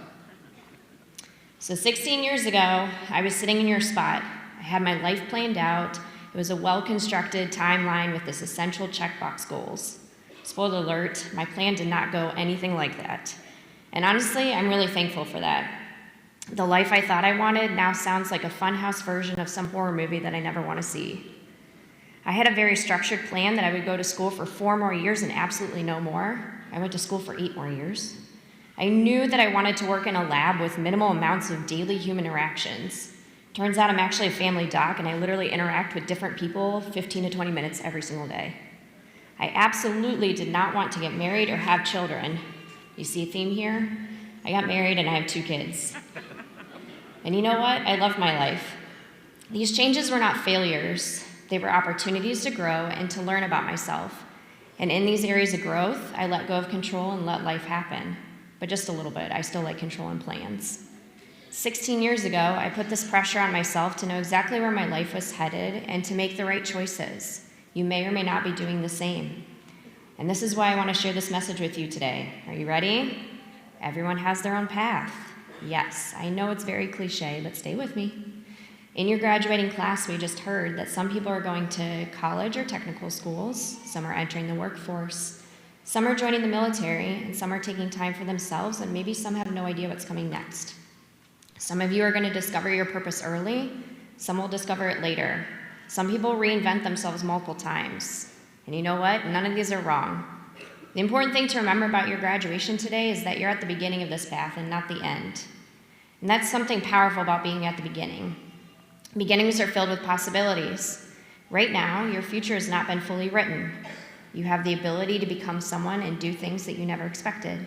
Speaker 17: So 16 years ago, I was sitting in your spot. I had my life planned out. It was a well-constructed timeline with this essential checkbox goals. Spoiler alert, my plan did not go anything like that. And honestly, I'm really thankful for that. The life I thought I wanted now sounds like a funhouse version of some horror movie that I never want to see. I had a very structured plan that I would go to school for 4 more years and absolutely no more. I went to school for 8 more years. I knew that I wanted to work in a lab with minimal amounts of daily human interactions. Turns out I'm actually a family doc and I literally interact with different people 15 to 20 minutes every single day. I absolutely did not want to get married or have children. You see a theme here? I got married and I have 2 kids. And you know what? I loved my life. These changes were not failures. They were opportunities to grow and to learn about myself. And in these areas of growth, I let go of control and let life happen. But just a little bit. I still like control and plans. 16 years ago, I put this pressure on myself to know exactly where my life was headed and to make the right choices. You may or may not be doing the same. And this is why I want to share this message with you today. Are you ready? Everyone has their own path. Yes, I know it's very cliche, but stay with me. In your graduating class, we just heard that some people are going to college or technical schools, some are entering the workforce, some are joining the military, and some are taking time for themselves, and maybe some have no idea what's coming next. Some of you are going to discover your purpose early, some will discover it later. Some people reinvent themselves multiple times. And you know what? None of these are wrong. The important thing to remember about your graduation today is that you're at the beginning of this path and not the end. And that's something powerful about being at the beginning. Beginnings are filled with possibilities. Right now, your future has not been fully written. You have the ability to become someone and do things that you never expected.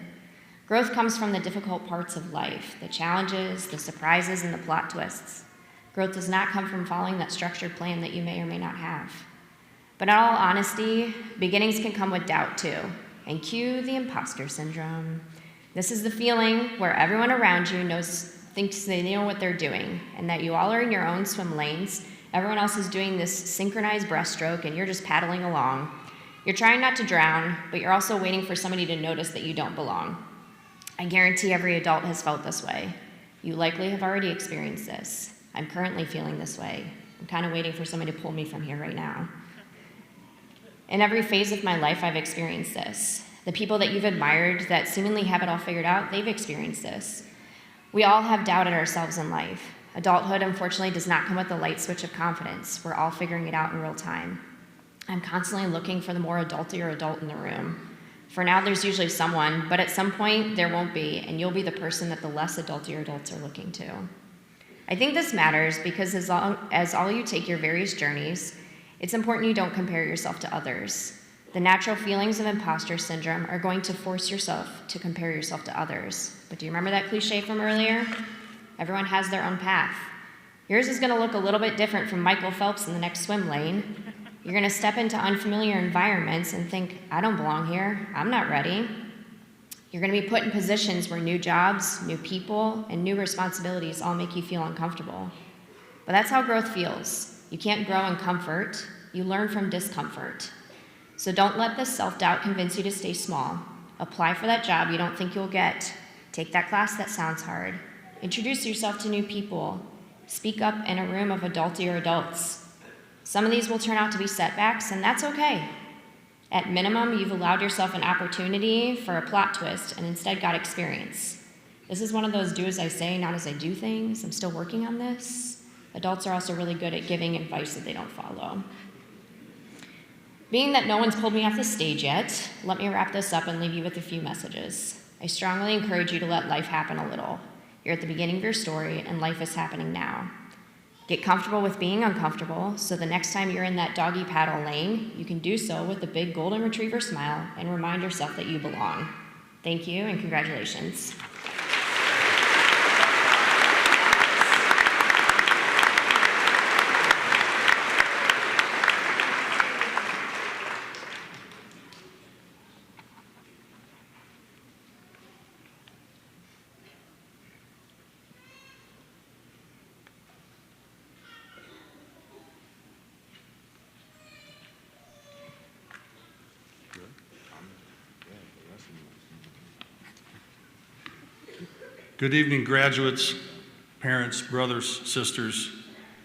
Speaker 17: Growth comes from the difficult parts of life, the challenges, the surprises, and the plot twists. Growth does not come from following that structured plan that you may or may not have. But in all honesty, beginnings can come with doubt too, and cue the imposter syndrome. This is the feeling where everyone around you thinks they know what they're doing, and that you all are in your own swim lanes. Everyone else is doing this synchronized breaststroke, and you're just paddling along. You're trying not to drown, but you're also waiting for somebody to notice that you don't belong. I guarantee every adult has felt this way. You likely have already experienced this. I'm currently feeling this way. I'm kind of waiting for somebody to pull me from here right now. In every phase of my life, I've experienced this. The people that you've admired that seemingly have it all figured out, they've experienced this. We all have doubted ourselves in life. Adulthood, unfortunately, does not come with the light switch of confidence. We're all figuring it out in real time. I'm constantly looking for the more adultier adult in the room. For now, there's usually someone, but at some point, there won't be, and you'll be the person that the less adultier adults are looking to. I think this matters because as long as all you take your various journeys, it's important you don't compare yourself to others. The natural feelings of imposter syndrome are going to force yourself to compare yourself to others. But do you remember that cliche from earlier? Everyone has their own path. Yours is going to look a little bit different from Michael Phelps in the next swim lane. You're going to step into unfamiliar environments and think, I don't belong here. I'm not ready. You're going to be put in positions where new jobs, new people, and new responsibilities all make you feel uncomfortable. But that's how growth feels. You can't grow in comfort. You learn from discomfort. So don't let this self-doubt convince you to stay small. Apply for that job you don't think you'll get. Take that class that sounds hard. Introduce yourself to new people. Speak up in a room of adultier adults. Some of these will turn out to be setbacks, and that's okay. At minimum, you've allowed yourself an opportunity for a plot twist and instead got experience. This is one of those do as I say, not as I do things. I'm still working on this. Adults are also really good at giving advice that they don't follow. Being that no one's pulled me off the stage yet, let me wrap this up and leave you with a few messages. I strongly encourage you to let life happen a little. You're at the beginning of your story, and life is happening now. Get comfortable with being uncomfortable, so the next time you're in that doggy paddle lane, you can do so with a big golden retriever smile and remind yourself that you belong. Thank you, and congratulations.
Speaker 4: Good evening, graduates, parents, brothers, sisters,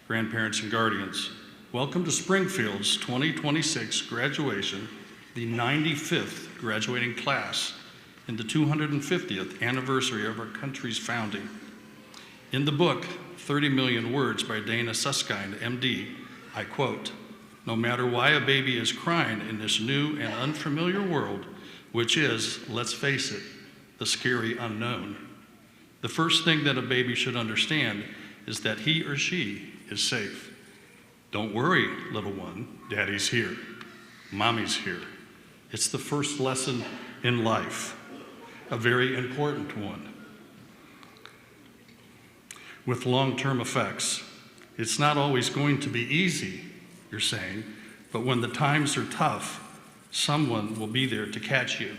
Speaker 4: grandparents, and guardians. Welcome to Springfield's 2026 graduation, the 95th graduating class in the 250th anniversary of our country's founding. In the book, 30 Million Words by Dana Susskind, MD, I quote, "No matter why a baby is crying in this new and unfamiliar world, which is, let's face it, the scary unknown, the first thing that a baby should understand is that he or she is safe. Don't worry, little one, daddy's here, mommy's here. It's the first lesson in life, a very important one. With long-term effects, it's not always going to be easy, you're saying, but when the times are tough, someone will be there to catch you.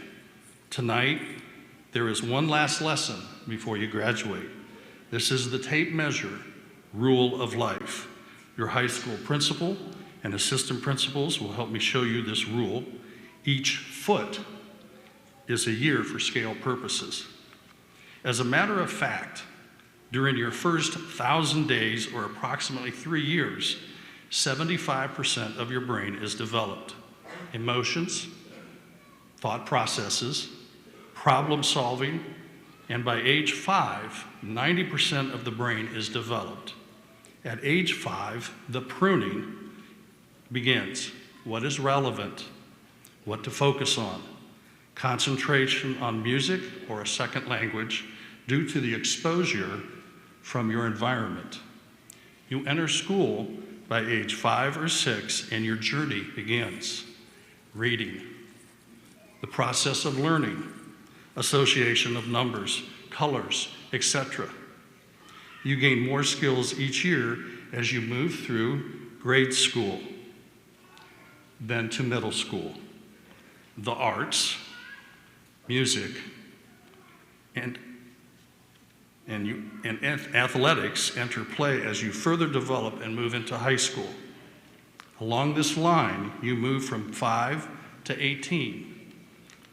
Speaker 4: Tonight, there is one last lesson before you graduate. This is the tape measure rule of life. Your high school principal and assistant principals will help me show you this rule. Each foot is a year for scale purposes. As a matter of fact, during your first 1,000 days, or approximately 3 years, 75% of your brain is developed. Emotions, thought processes, problem solving, and by age 5, 90% of the brain is developed. At age 5, the pruning begins. What is relevant? What to focus on? Concentration on music or a second language due to the exposure from your environment. You enter school by age 5 or 6, and your journey begins. Reading, the process of learning, association of numbers, colors, etc. You gain more skills each year as you move through grade school, then to middle school. The arts, music, and athletics enter play as you further develop and move into high school. Along this line, you move from 5 to 18,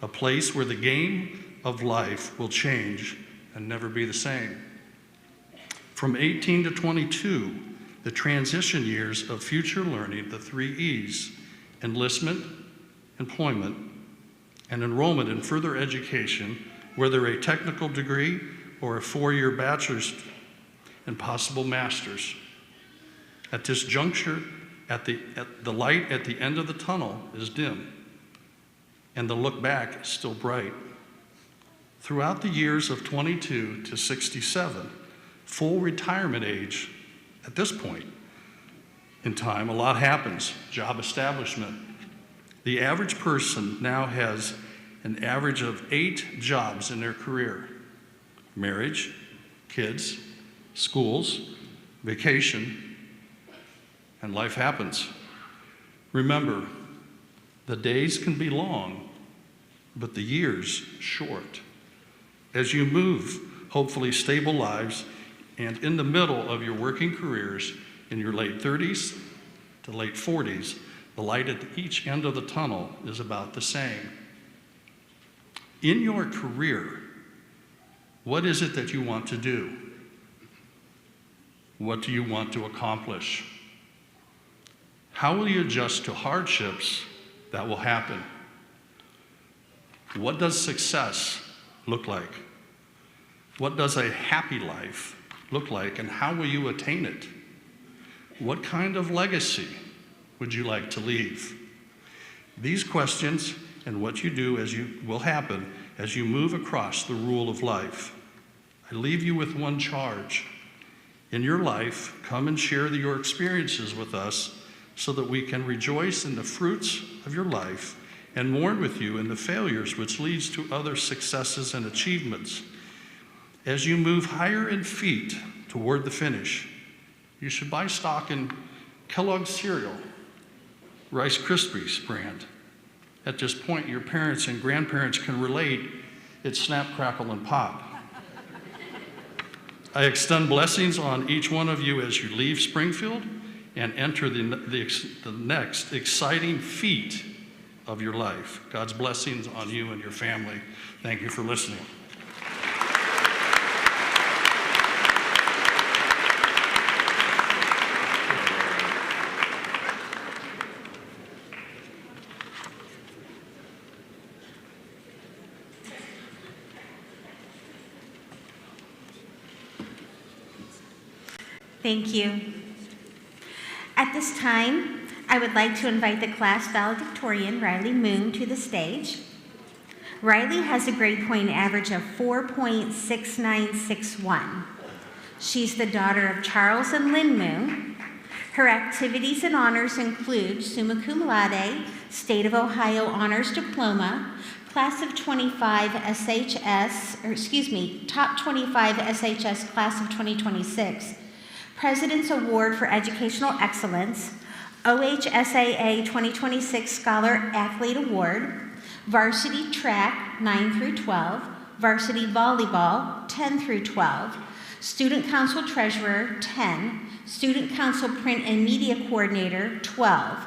Speaker 4: a place where the game of life will change and never be the same. From 18 to 22, the transition years of future learning, the 3 E's, enlistment, employment, and enrollment in further education, whether a technical degree or a 4-year bachelor's and possible master's. At this juncture, the light at the end of the tunnel is dim, and the look back is still bright. Throughout the years of 22 to 67, full retirement age, at this point in time, a lot happens. Job establishment. The average person now has an average of 8 jobs in their career. Marriage, kids, schools, vacation, and life happens. Remember, the days can be long, but the years short. As you move, hopefully stable lives, and in the middle of your working careers, in your late 30s to late 40s, the light at each end of the tunnel is about the same. In your career, what is it that you want to do? What do you want to accomplish? How will you adjust to hardships that will happen? What does success look like? What does a happy life look like, and how will you attain it? What kind of legacy would you like to leave? These questions and what you do will happen as you move across the rule of life. I leave you with one charge. In your life, come and share your experiences with us so that we can rejoice in the fruits of your life and mourn with you in the failures which leads to other successes and achievements. As you move higher in feet toward the finish, you should buy stock in Kellogg's cereal, Rice Krispies brand. At this point, your parents and grandparents can relate. It's snap, crackle, and pop. I extend blessings on each one of you as you leave Springfield and enter the next exciting feat of your life. God's blessings on you and your family. Thank you for listening.
Speaker 5: Thank you. At this time, I would like to invite the class valedictorian, Riley Moon, to the stage. Riley has a grade point average of 4.6961. She's the daughter of Charles and Lynn Moon. Her activities and honors include summa cum laude, State of Ohio Honors Diploma, Class of 25 Top 25 SHS Class of 2026, President's Award for Educational Excellence, OHSAA 2026 Scholar Athlete Award, Varsity Track 9 through 12, Varsity Volleyball 10 through 12, Student Council Treasurer 10, Student Council Print and Media Coordinator 12,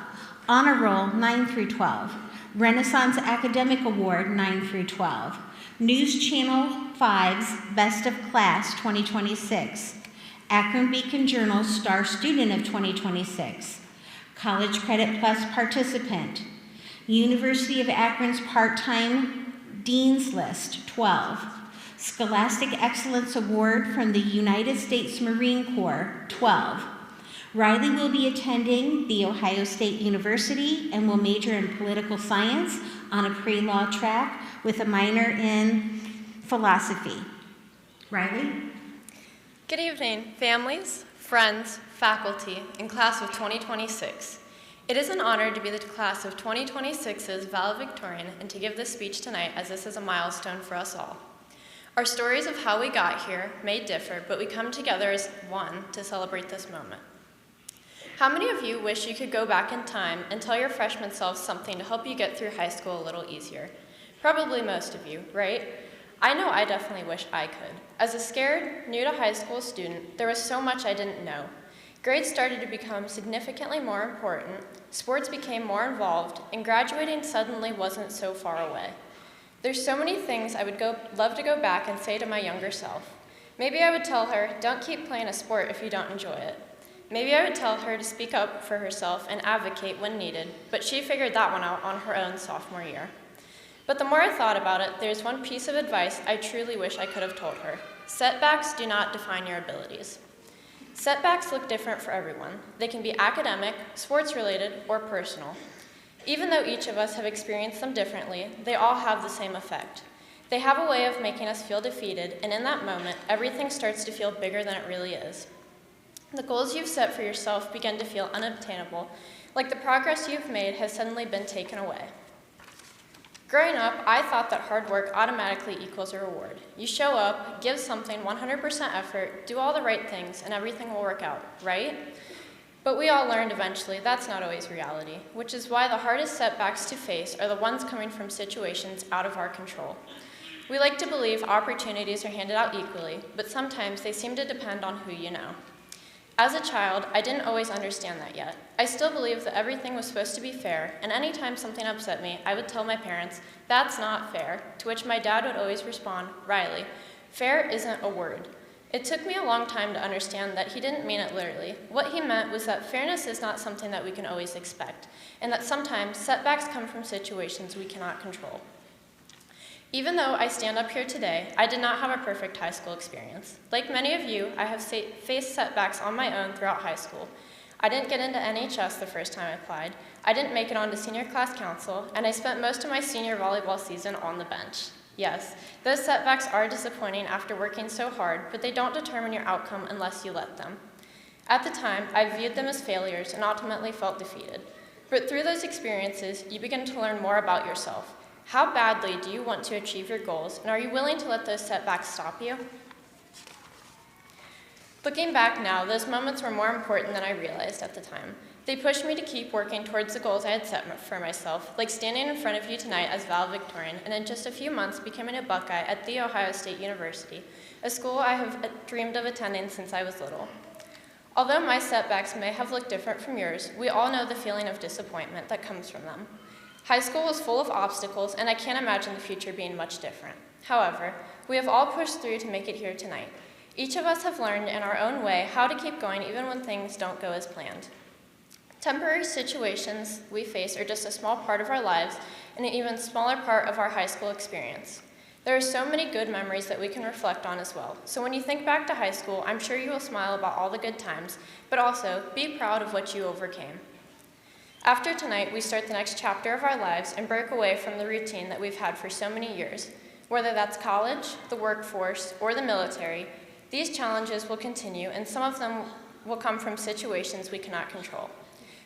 Speaker 5: Honor Roll 9 through 12, Renaissance Academic Award 9 through 12, News Channel 5's Best of Class 2026, Akron Beacon Journal Star Student of 2026, College Credit Plus participant, University of Akron's part-time Dean's List 12, Scholastic Excellence Award from the United States Marine Corps 12. Riley will be attending The Ohio State University and will major in political science on a pre-law track with a minor in philosophy. Riley?
Speaker 18: Good evening, families, friends, faculty, and class of 2026. It is an honor to be the class of 2026's valedictorian and to give this speech tonight, as this is a milestone for us all. Our stories of how we got here may differ, but we come together as one to celebrate this moment. How many of you wish you could go back in time and tell your freshman self something to help you get through high school a little easier? Probably most of you, right? I know I definitely wish I could. As a scared, new to high school student, there was so much I didn't know. Grades started to become significantly more important, sports became more involved, and graduating suddenly wasn't so far away. There's so many things I would love to go back and say to my younger self. Maybe I would tell her, don't keep playing a sport if you don't enjoy it. Maybe I would tell her to speak up for herself and advocate when needed, but she figured that one out on her own sophomore year. But the more I thought about it, there's one piece of advice I truly wish I could have told her. Setbacks do not define your abilities. Setbacks look different for everyone. They can be academic, sports-related, or personal. Even though each of us have experienced them differently, they all have the same effect. They have a way of making us feel defeated, and in that moment, everything starts to feel bigger than it really is. The goals you've set for yourself begin to feel unobtainable, like the progress you've made has suddenly been taken away. Growing up, I thought that hard work automatically equals a reward. You show up, give something 100% effort, do all the right things, and everything will work out, right? But we all learned eventually that's not always reality, which is why the hardest setbacks to face are the ones coming from situations out of our control. We like to believe opportunities are handed out equally, but sometimes they seem to depend on who you know. As a child, I didn't always understand that yet. I still believed that everything was supposed to be fair, and anytime something upset me, I would tell my parents, that's not fair, to which my dad would always respond, Riley, fair isn't a word. It took me a long time to understand that he didn't mean it literally. What he meant was that fairness is not something that we can always expect, and that sometimes setbacks come from situations we cannot control. Even though I stand up here today, I did not have a perfect high school experience. Like many of you, I have faced setbacks on my own throughout high school. I didn't get into NHS the first time I applied, I didn't make it onto senior class council, and I spent most of my senior volleyball season on the bench. Yes, those setbacks are disappointing after working so hard, but they don't determine your outcome unless you let them. At the time, I viewed them as failures and ultimately felt defeated. But through those experiences, you begin to learn more about yourself. How badly do you want to achieve your goals, and are you willing to let those setbacks stop you? Looking back now, those moments were more important than I realized at the time. They pushed me to keep working towards the goals I had set for myself, like standing in front of you tonight as valedictorian, and in just a few months becoming a Buckeye at The Ohio State University, a school I have dreamed of attending since I was little. Although my setbacks may have looked different from yours, we all know the feeling of disappointment that comes from them. High school was full of obstacles, and I can't imagine the future being much different. However, we have all pushed through to make it here tonight. Each of us have learned in our own way how to keep going even when things don't go as planned. Temporary situations we face are just a small part of our lives and an even smaller part of our high school experience. There are so many good memories that we can reflect on as well. So when you think back to high school, I'm sure you will smile about all the good times, but also be proud of what you overcame. After tonight, we start the next chapter of our lives and break away from the routine that we've had for so many years. Whether that's college, the workforce, or the military, these challenges will continue, and some of them will come from situations we cannot control.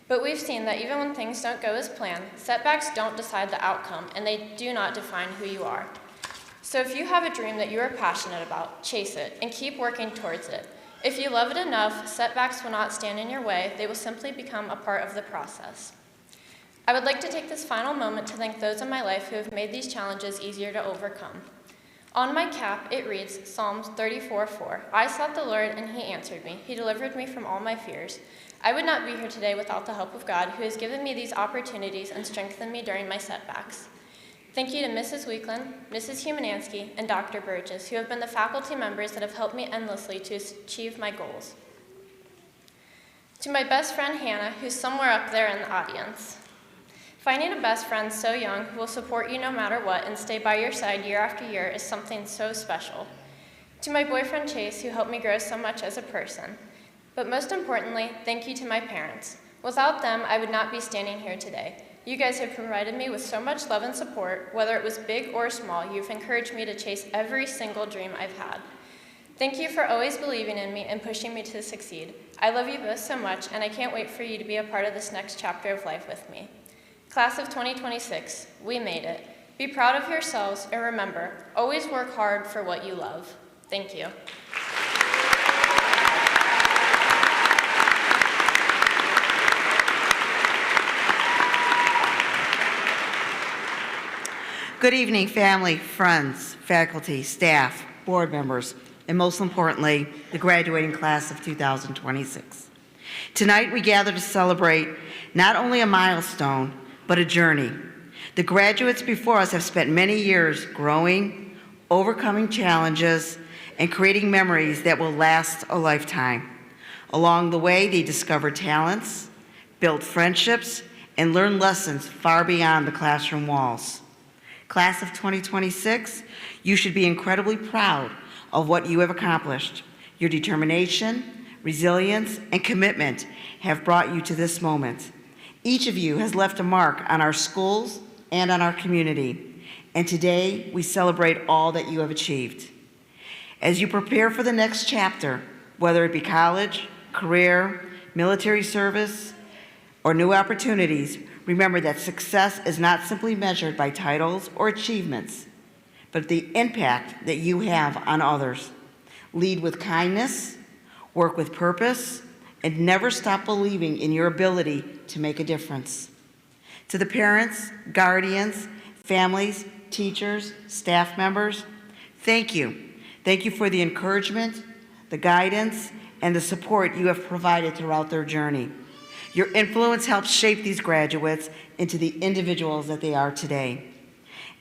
Speaker 18: But we've seen that even when things don't go as planned, setbacks don't decide the outcome, and they do not define who you are. So if you have a dream that you are passionate about, chase it and keep working towards it. If you love it enough, setbacks will not stand in your way. They will simply become a part of the process. I would like to take this final moment to thank those in my life who have made these challenges easier to overcome. On my cap, it reads Psalms 34:4. I sought the Lord, and he answered me. He delivered me from all my fears. I would not be here today without the help of God, who has given me these opportunities and strengthened me during my setbacks. Thank you to Mrs. Weekland, Mrs. Humanansky, and Dr. Burgess, who have been the faculty members that have helped me endlessly to achieve my goals. To my best friend, Hannah, who's somewhere up there in the audience. Finding a best friend so young who will support you no matter what and stay by your side year after year is something so special. To my boyfriend, Chase, who helped me grow so much as a person. But most importantly, thank you to my parents. Without them, I would not be standing here today. You guys have provided me with so much love and support, whether it was big or small. You've encouraged me to chase every single dream I've had. Thank you for always believing in me and pushing me to succeed. I love you both so much, and I can't wait for you to be a part of this next chapter of life with me. Class of 2026, we made it. Be proud of yourselves, and remember, always work hard for what you love. Thank you.
Speaker 19: Good evening, family, friends, faculty, staff, board members, and most importantly, the graduating class of 2026. Tonight, we gather to celebrate not only a milestone, but a journey. The graduates before us have spent many years growing, overcoming challenges, and creating memories that will last a lifetime. Along the way, they discovered talents, built friendships, and learned lessons far beyond the classroom walls. Class of 2026, you should be incredibly proud of what you have accomplished. Your determination, resilience, and commitment have brought you to this moment. Each of you has left a mark on our schools and on our community, and today we celebrate all that you have achieved. As you prepare for the next chapter, whether it be college, career, military service, or new opportunities, remember that success is not simply measured by titles or achievements, but the impact that you have on others. Lead with kindness, work with purpose, and never stop believing in your ability to make a difference. To the parents, guardians, families, teachers, staff members, thank you. Thank you for the encouragement, the guidance, and the support you have provided throughout their journey. Your influence helps shape these graduates into the individuals that they are today.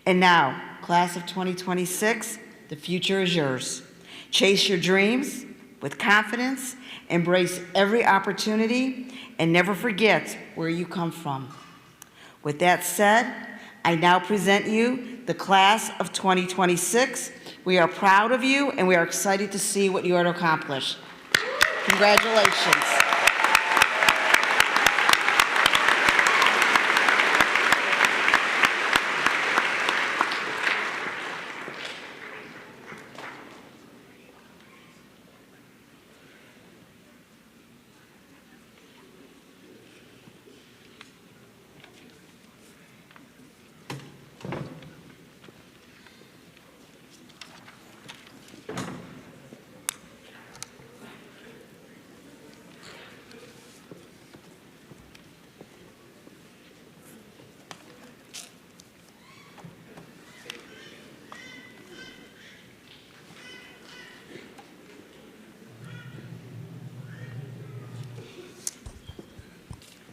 Speaker 19: And now, class of 2026, the future is yours. Chase your dreams with confidence, embrace every opportunity, and never forget where you come from. With that said, I now present you the class of 2026. We are proud of you, and we are excited to see what you are to accomplish. Congratulations.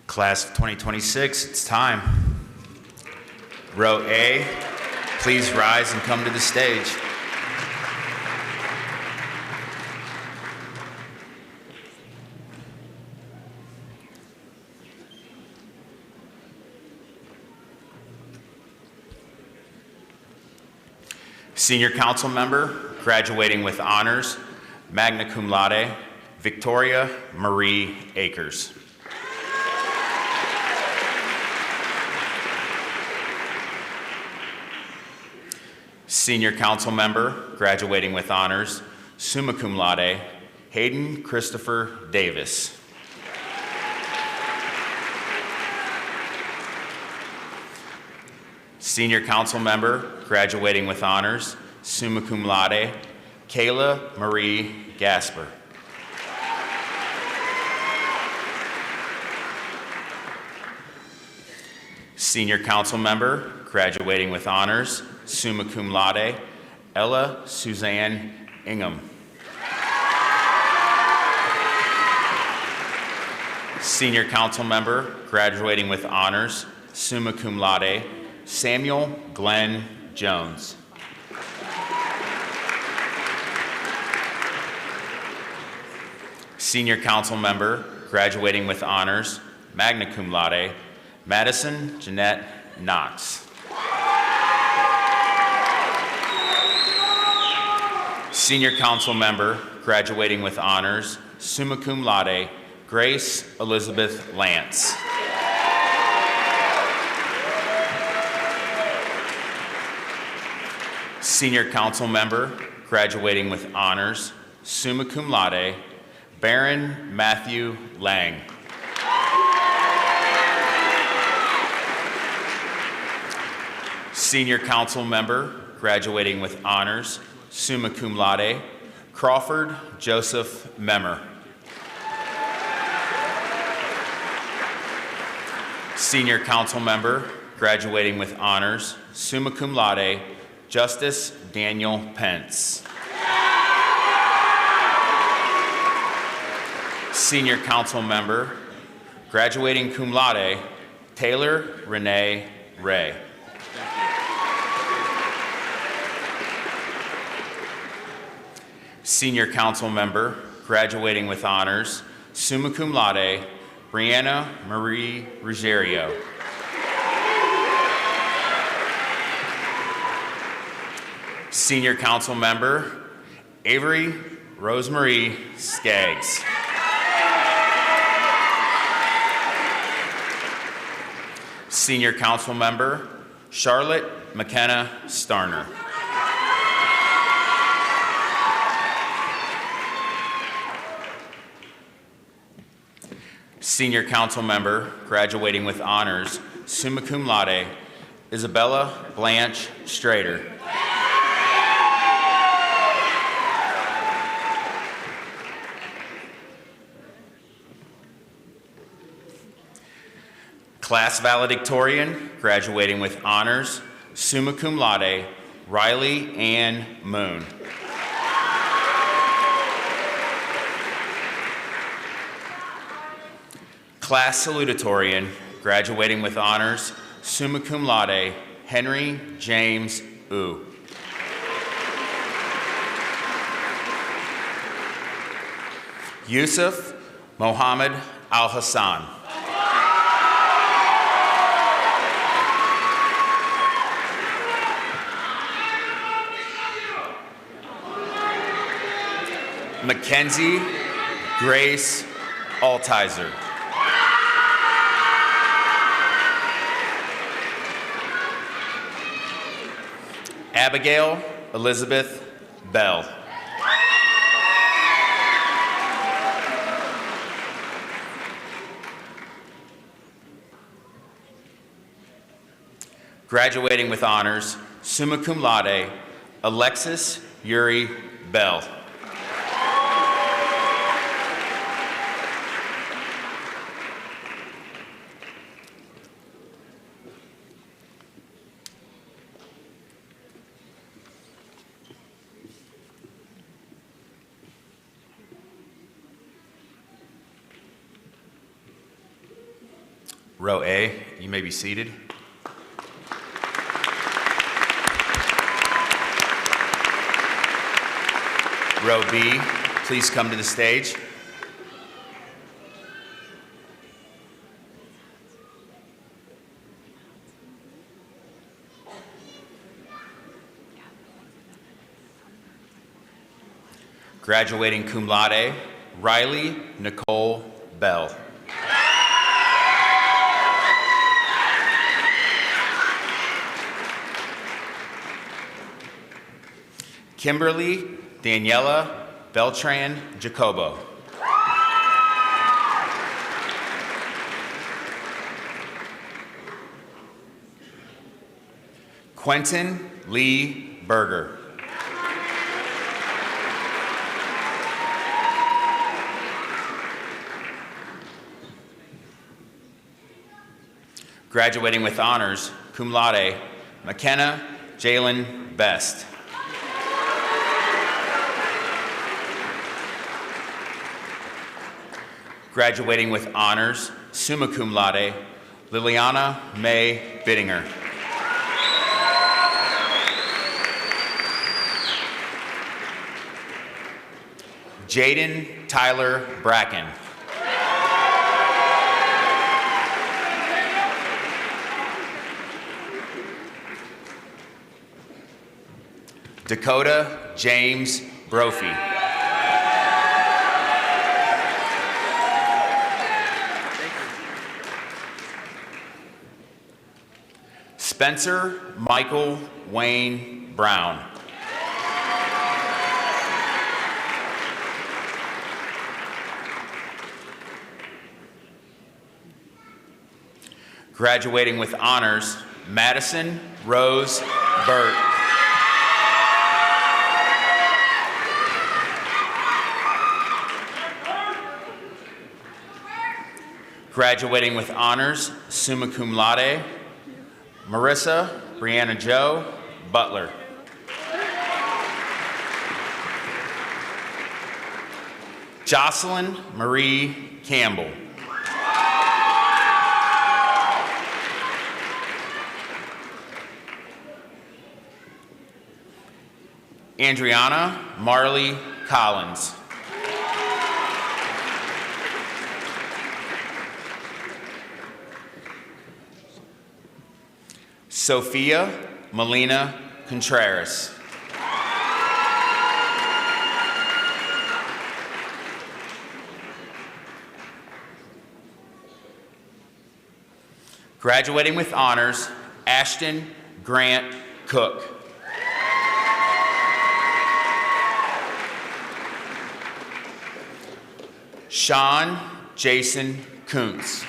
Speaker 20: Class of 2026, it's time. Row A, please rise and come to the stage. Senior council member, graduating with honors, magna cum laude, Victoria Marie Akers. Senior council member, graduating with honors, summa cum laude, Hayden Christopher Davis. Senior council member, graduating with honors, summa cum laude, Kayla Marie Gasper. Senior council member, graduating with honors, summa cum laude, Ella Suzanne Ingham. Senior council member, graduating with honors, summa cum laude, Samuel Glenn Jones. Senior council member, graduating with honors, magna cum laude, Madison Jeanette Knox. Senior council member, graduating with honors, summa cum laude, Grace Elizabeth Lance. Senior council member, graduating with honors, summa cum laude, Baron Matthew Lang. Senior Council Member, graduating with honors, summa cum laude, Crawford Joseph Memmer. Senior Council Member, graduating with honors, summa cum laude, Justice Daniel Pence. Senior Council Member, graduating cum laude, Taylor Renee Ray. Senior Council Member, graduating with honors, summa cum laude, Brianna Marie Ruggiero. Senior Council Member, Avery Rosemarie Skaggs. Senior Council Member, Charlotte McKenna Starner. Senior Council Member, graduating with honors, summa cum laude, Isabella Blanche Strader. Class valedictorian, graduating with honors, summa cum laude, Riley Ann Moon. Class salutatorian, graduating with honors, summa cum laude, Henry James Wu. Yusuf Mohammed Al-Hassan. Mackenzie Grace Altizer. Abigail Elizabeth Bell. Graduating with honors, summa cum laude, Alexis Yuri Bell. Row A, you may be seated. Row B, please come to the stage. Graduating cum laude, Riley Nicole Bell. Kimberly Daniela Beltran Jacobo. Quentin Lee Berger. Graduating with honors, cum laude, McKenna Jalen Best. Graduating with honors, summa cum laude, Liliana May Bittinger. Jaden Tyler Bracken. Dakota James Brophy. Spencer Michael Wayne Brown. Graduating with honors, Madison Rose Burt. Graduating with honors, summa cum laude, Marissa Brianna Jo Butler. Jocelyn Marie Campbell. Andriana Marley Collins. Sophia Melina Contreras. Graduating with honors, Ashton Grant Cook. Sean Jason Kuntz.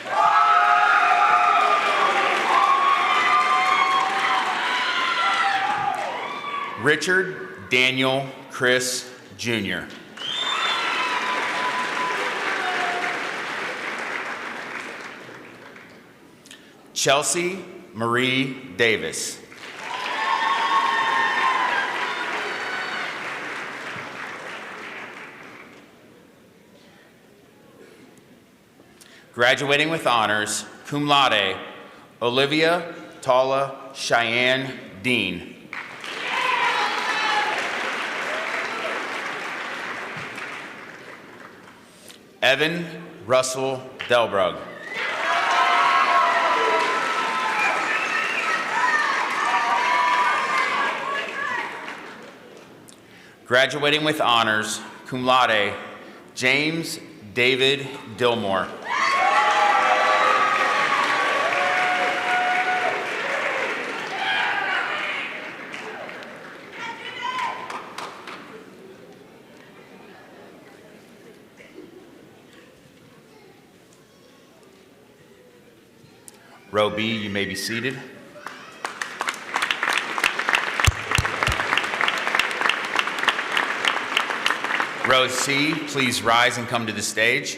Speaker 20: Richard Daniel Chris Jr. Chelsea Marie Davis. Graduating with honors, cum laude, Olivia Tala Cheyenne Dean. Evan Russell Delbrug. Graduating with honors, cum laude, James David Dillmore. Row B, you may be seated. Row C, please rise and come to the stage.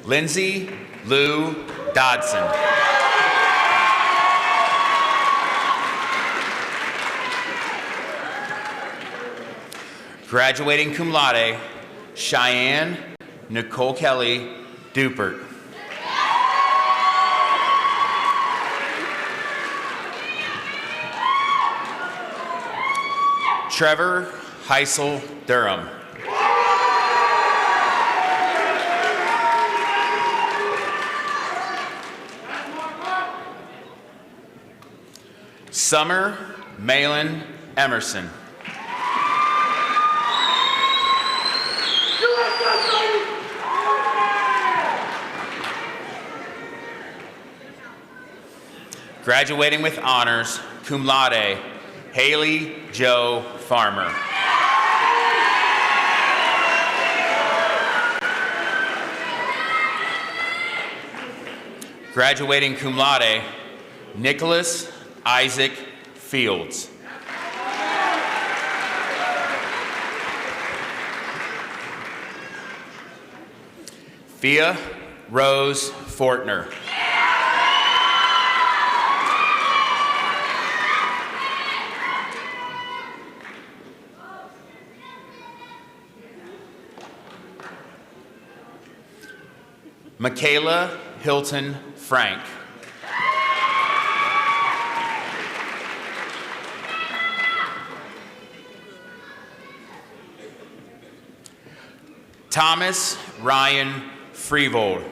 Speaker 20: Lindsay Lou Dodson. Graduating cum laude, Cheyenne Nicole Kelly Dupert. Trevor Heisel Durham. Summer Malin Emerson. Graduating with honors, cum laude, Haley Joe Farmer. Graduating cum laude, Nicholas Isaac Fields. Fia Rose Fortner. Michaela Hilton Frank. Thomas Ryan Freevold.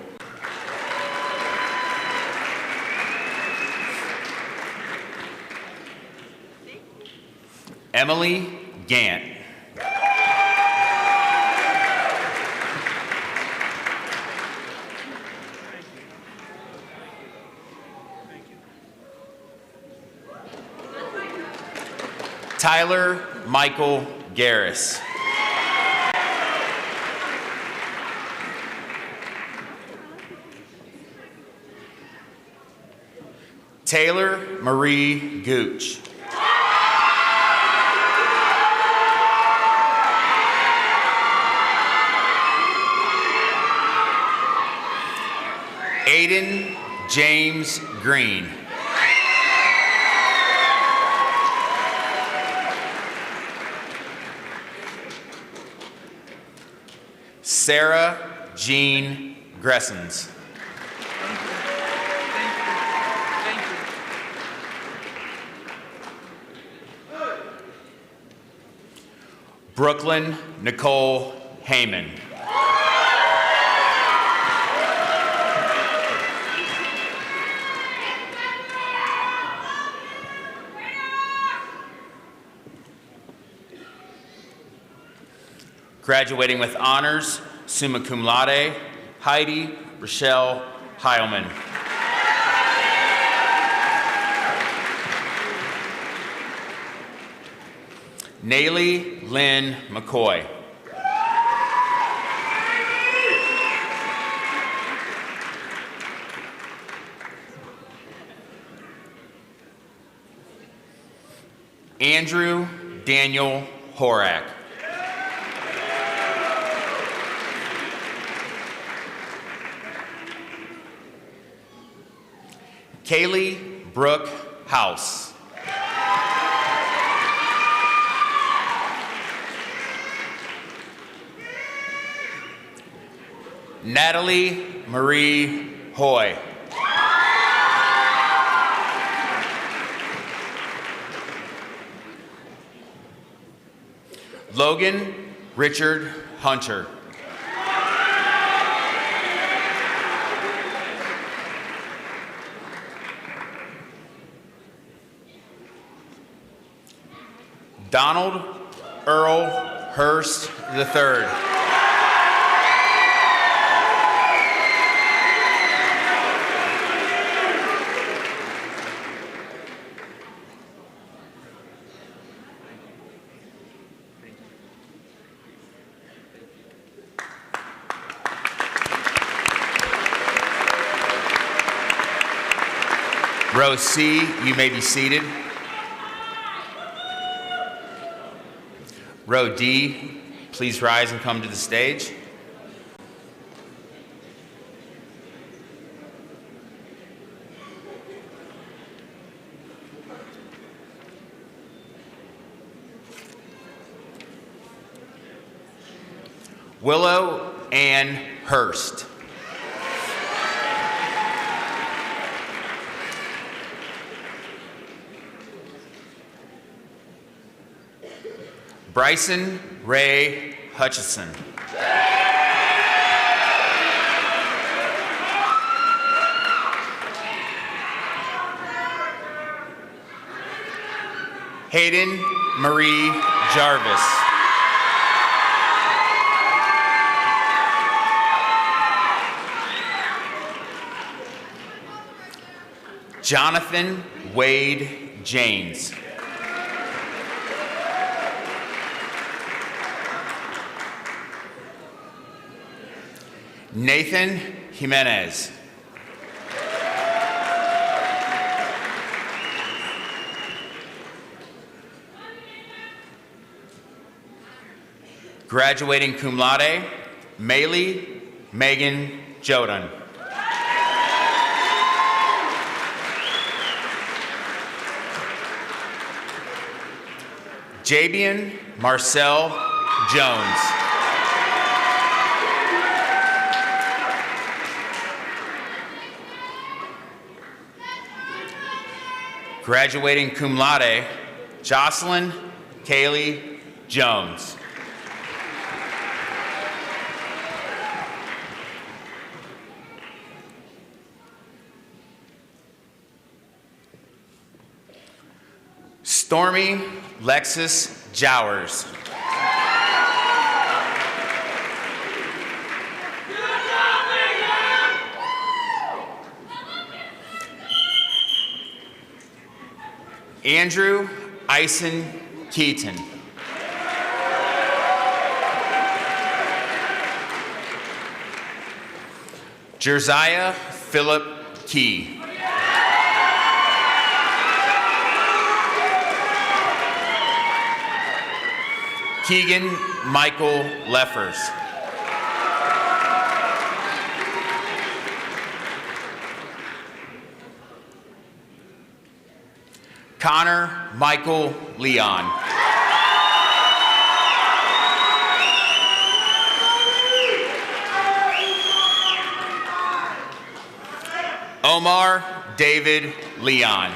Speaker 20: Emily Gant. Tyler Michael Garris. Taylor Marie Gooch. Aiden James Green. Sarah Jean Gressens. Brooklyn Nicole Heyman. Graduating with honors, summa cum laude, Heidi Rochelle Heilman. Naylee Lynn McCoy. Andrew Daniel Horak. Kaylee Brooke House. Natalie Marie Hoy. Logan Richard Hunter. Donald Earl Hurst III. Row C, you may be seated. Row D, please rise and come to the stage. Willow Ann Hurst. Bryson Ray Hutchison. Hayden Marie Jarvis. Jonathan Wade James. Nathan Jimenez. Graduating cum laude, Maylee Megan Jodan. Jabian Marcel Jones. Graduating cum laude, Jocelyn Kaylee Jones. Stormy Lexus Jowers. Andrew Ison Keaton. Josiah Philip Key. Keegan Michael Leffers. Connor Michael Leon. Omar David Leon.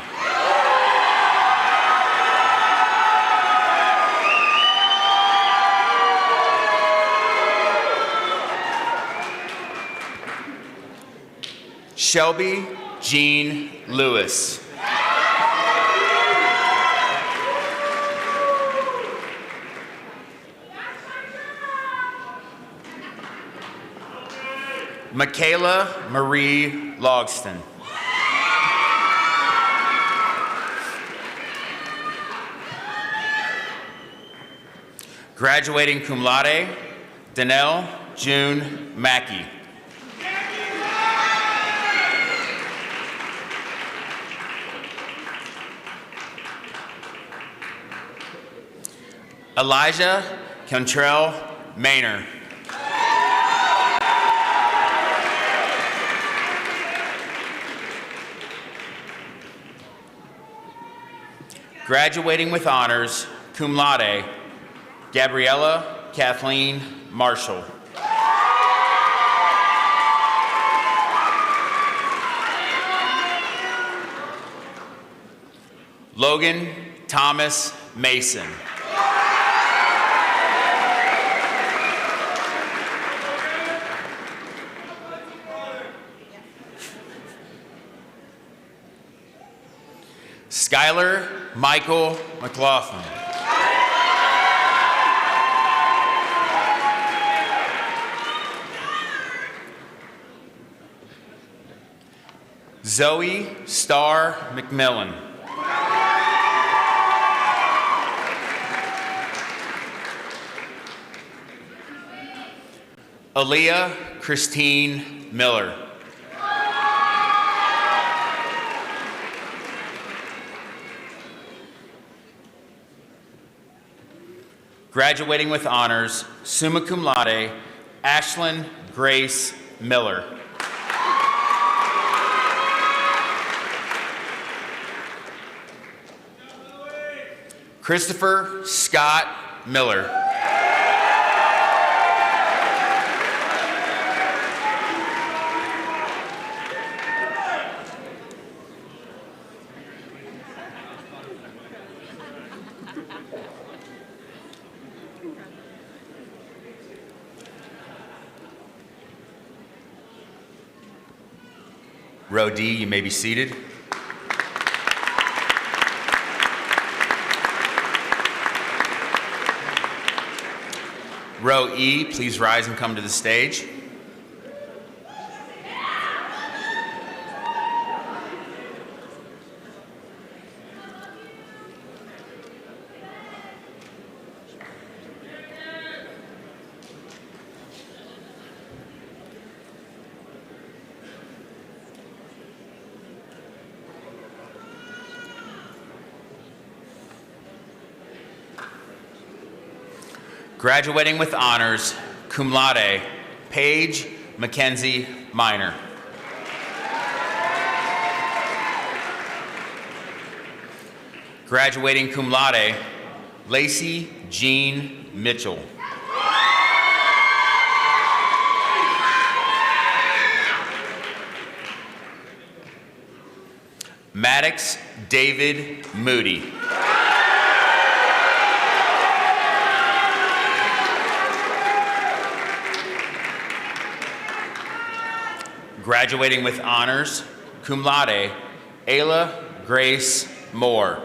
Speaker 20: Shelby Jean Lewis. Michaela Marie Logston. Graduating cum laude, Danelle June Mackey. Elijah Cantrell Maynor. Graduating with honors, cum laude, Gabriella Kathleen Marshall. Logan Thomas Mason. Skylar Michael McLaughlin. Zoe Starr McMillan. Aaliyah Christine Miller. Graduating with honors, summa cum laude, Ashlyn Grace Miller. Christopher Scott Miller. Row D, you may be seated. Row E, please rise and come to the stage. Graduating with honors, cum laude, Paige Mackenzie Minor. Graduating cum laude, Lacey Jean Mitchell. Maddox David Moody. Graduating with honors, cum laude, Ayla Grace Moore.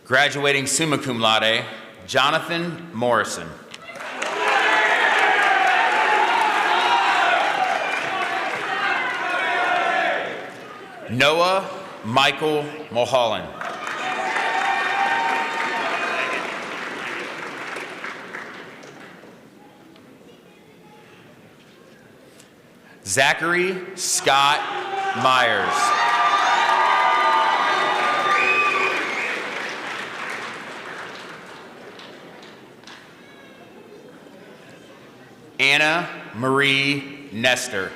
Speaker 20: Graduating summa cum laude, Jonathan Morrison. Noah Michael Mulholland. Zachary Scott Myers. Anna Marie Nestor.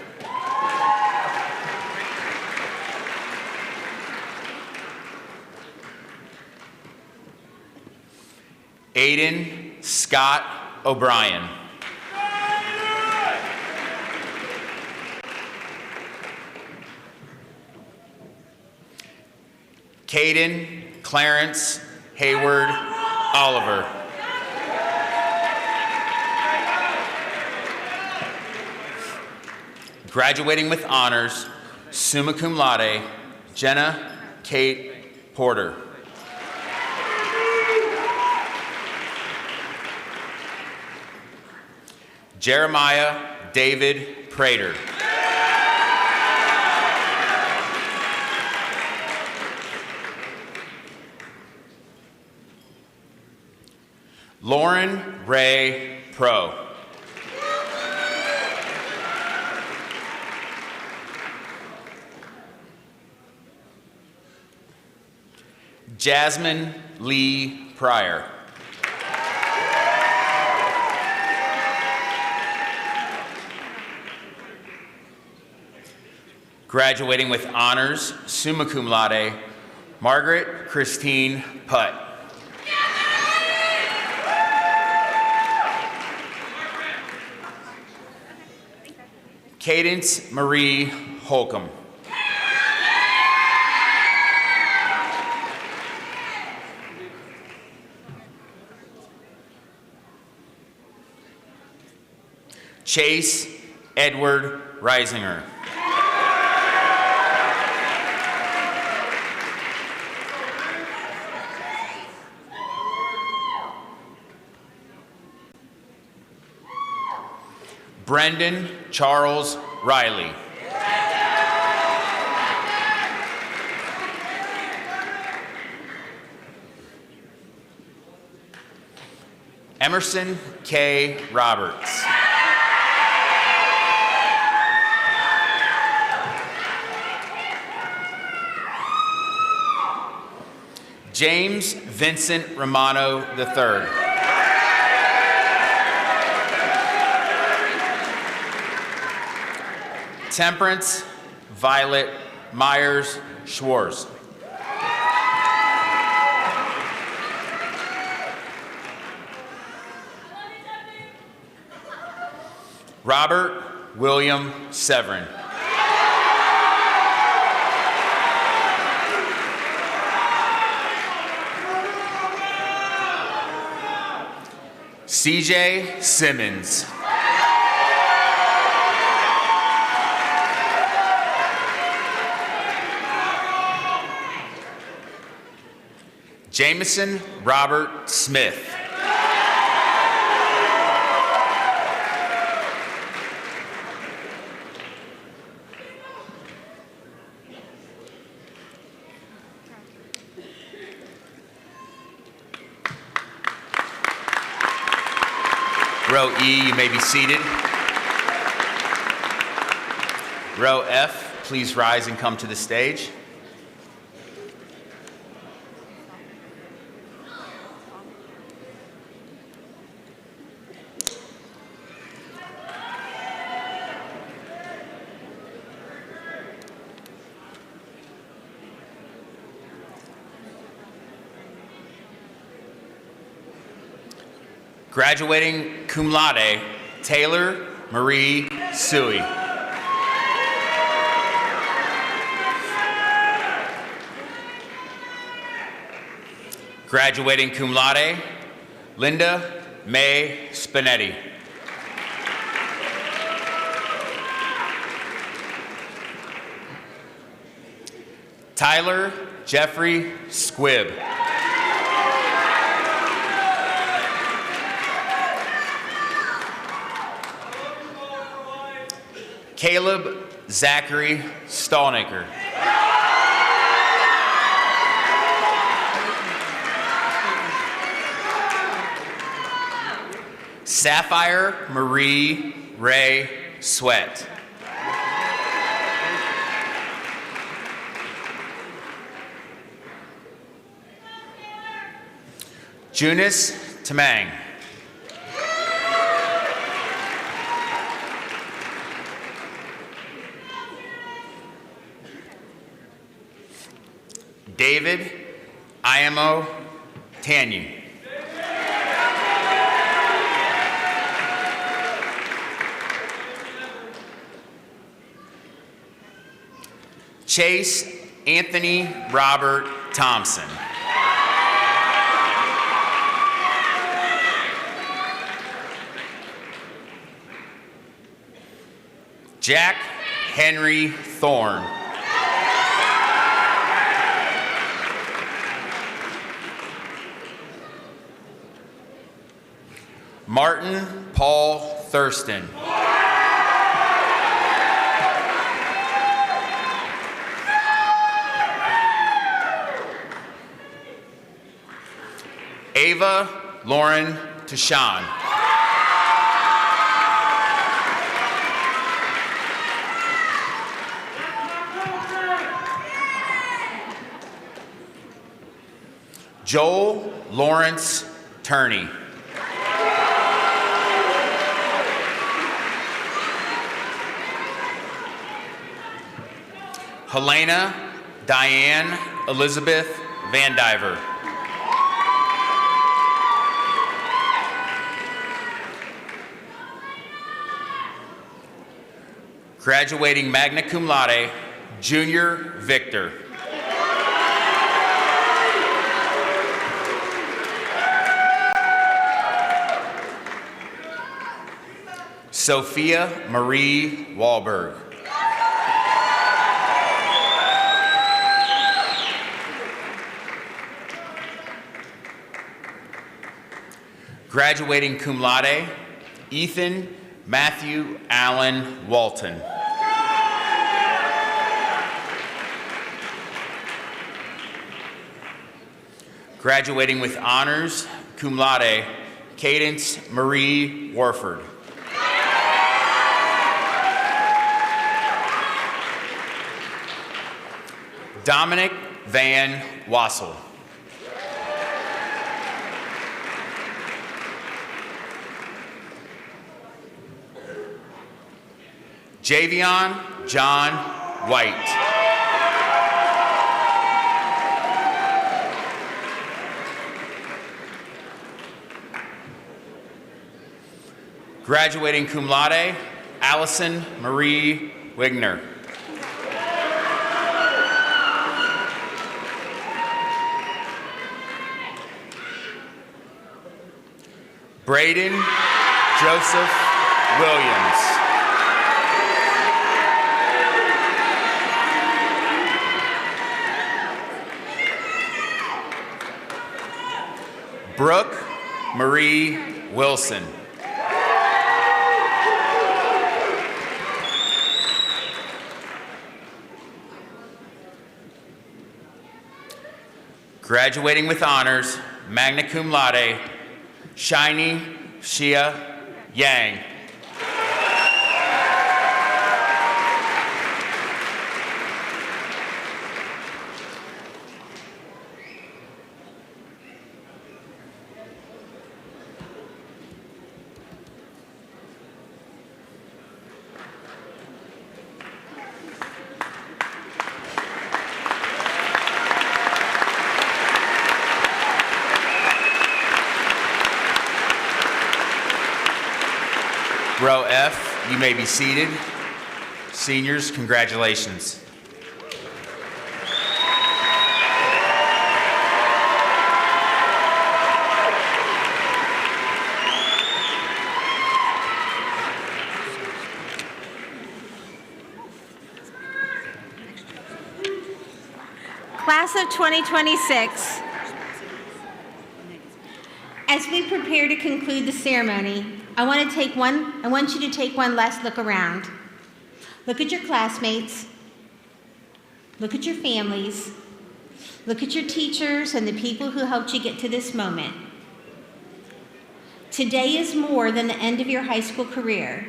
Speaker 20: Aiden Scott O'Brien. Caden Clarence Hayward Oliver. Graduating with honors, summa cum laude, Jenna Kate Porter. Jeremiah David Prater. Lauren Ray Pro. Jasmine Lee Pryor. Graduating with honors, summa cum laude, Margaret Christine Putt. Cadence Marie Holcomb. Chase Edward Reisinger. Brendan Charles Riley. Emerson K. Roberts. James Vincent Romano III. Temperance Violet Myers Schwartz. Robert William Severin. CJ Simmons. Jameson Robert Smith. Row E, you may be seated. Row F, please rise and come to the stage. Graduating cum laude, Taylor Marie Suey. Graduating cum laude, Linda May Spinetti. Tyler Jeffrey Squibb. Caleb Zachary Stallnaker. Sapphire Marie Ray Sweat. Junis Tamang. David Iamo Tanyi. Chase Anthony Robert Thompson. Jack Henry Thorne. Martin Paul Thurston. Ava Lauren Tashan. Joel Lawrence Turney. Helena Diane Elizabeth Van Diver. Graduating magna cum laude, Junior Victor. Sophia Marie Wahlberg. Graduating cum laude, Ethan Matthew Allen Walton. Graduating with honors, cum laude, Cadence Marie Warford. Dominic Van Wassel. Javion John White. Graduating cum laude, Allison Marie Wigner. Braden Joseph Williams. Brooke Marie Wilson. Graduating with honors, magna cum laude, Shiny Shia Yang. Row F, you may be seated. Seniors, congratulations.
Speaker 5: Class of 2026, as we prepare to conclude the ceremony, I want you to take one last look around. Look at your classmates. Look at your families. Look at your teachers and the people who helped you get to this moment. Today is more than the end of your high school career.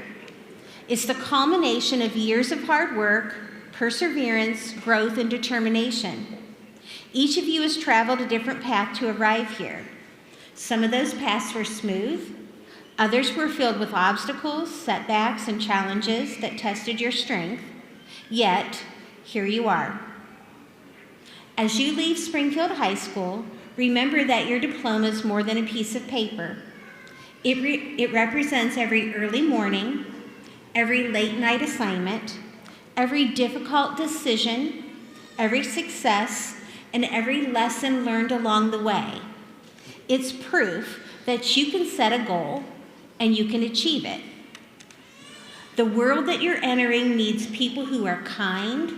Speaker 5: It's the culmination of years of hard work, perseverance, growth, and determination. Each of you has traveled a different path to arrive here. Some of those paths were smooth. Others were filled with obstacles, setbacks, and challenges that tested your strength. Yet, here you are. As you leave Springfield High School, remember that your diploma is more than a piece of paper. It represents every early morning, every late night assignment, every difficult decision, every success, and every lesson learned along the way. It's proof that you can set a goal and you can achieve it. The world that you're entering needs people who are kind,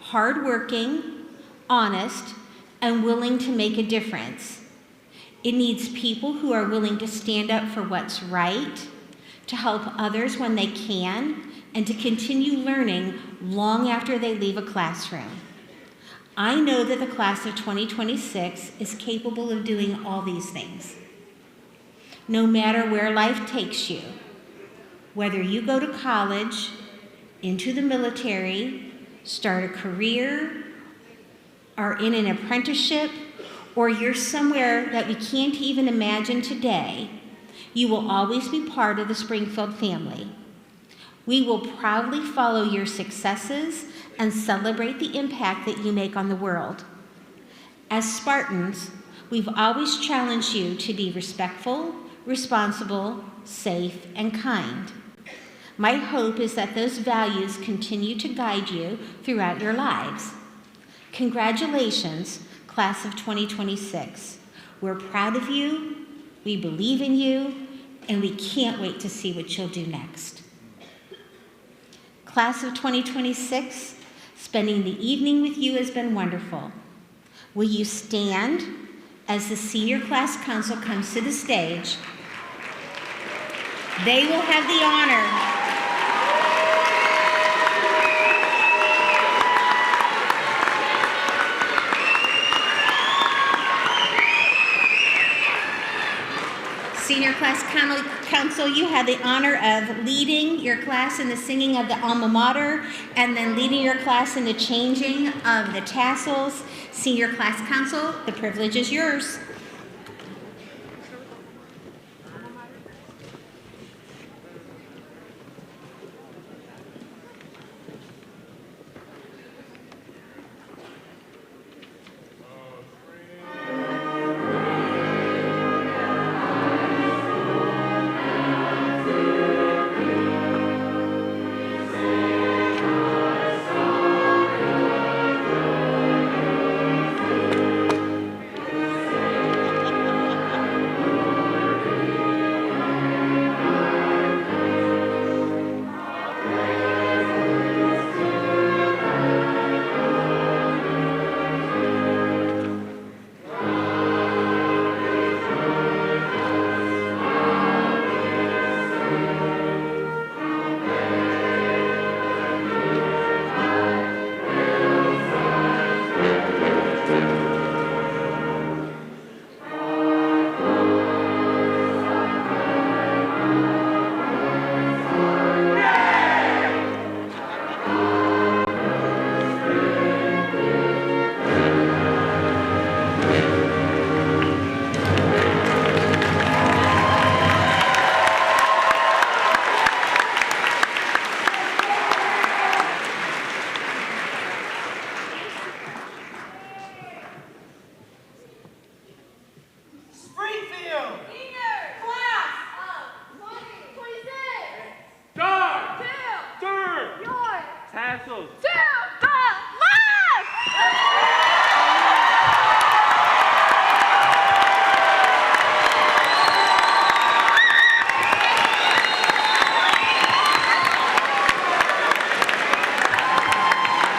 Speaker 5: hardworking, honest, and willing to make a difference. It needs people who are willing to stand up for what's right, to help others when they can, and to continue learning long after they leave a classroom. I know that the class of 2026 is capable of doing all these things. No matter where life takes you, whether you go to college, into the military, start a career, are in an apprenticeship, or you're somewhere that we can't even imagine today, you will always be part of the Springfield family. We will proudly follow your successes and celebrate the impact that you make on the world. As Spartans, we've always challenged you to be respectful, responsible, safe, and kind. My hope is that those values continue to guide you throughout your lives. Congratulations, class of 2026. We're proud of you, we believe in you, and we can't wait to see what you'll do next. Class of 2026, spending the evening with you has been wonderful. Will you stand as the senior class council comes to the stage? They will have the honor Senior Class Council, you have the honor of leading your class in the singing of the alma mater and then leading your class in the changing of the tassels. Senior Class Council, the privilege is yours.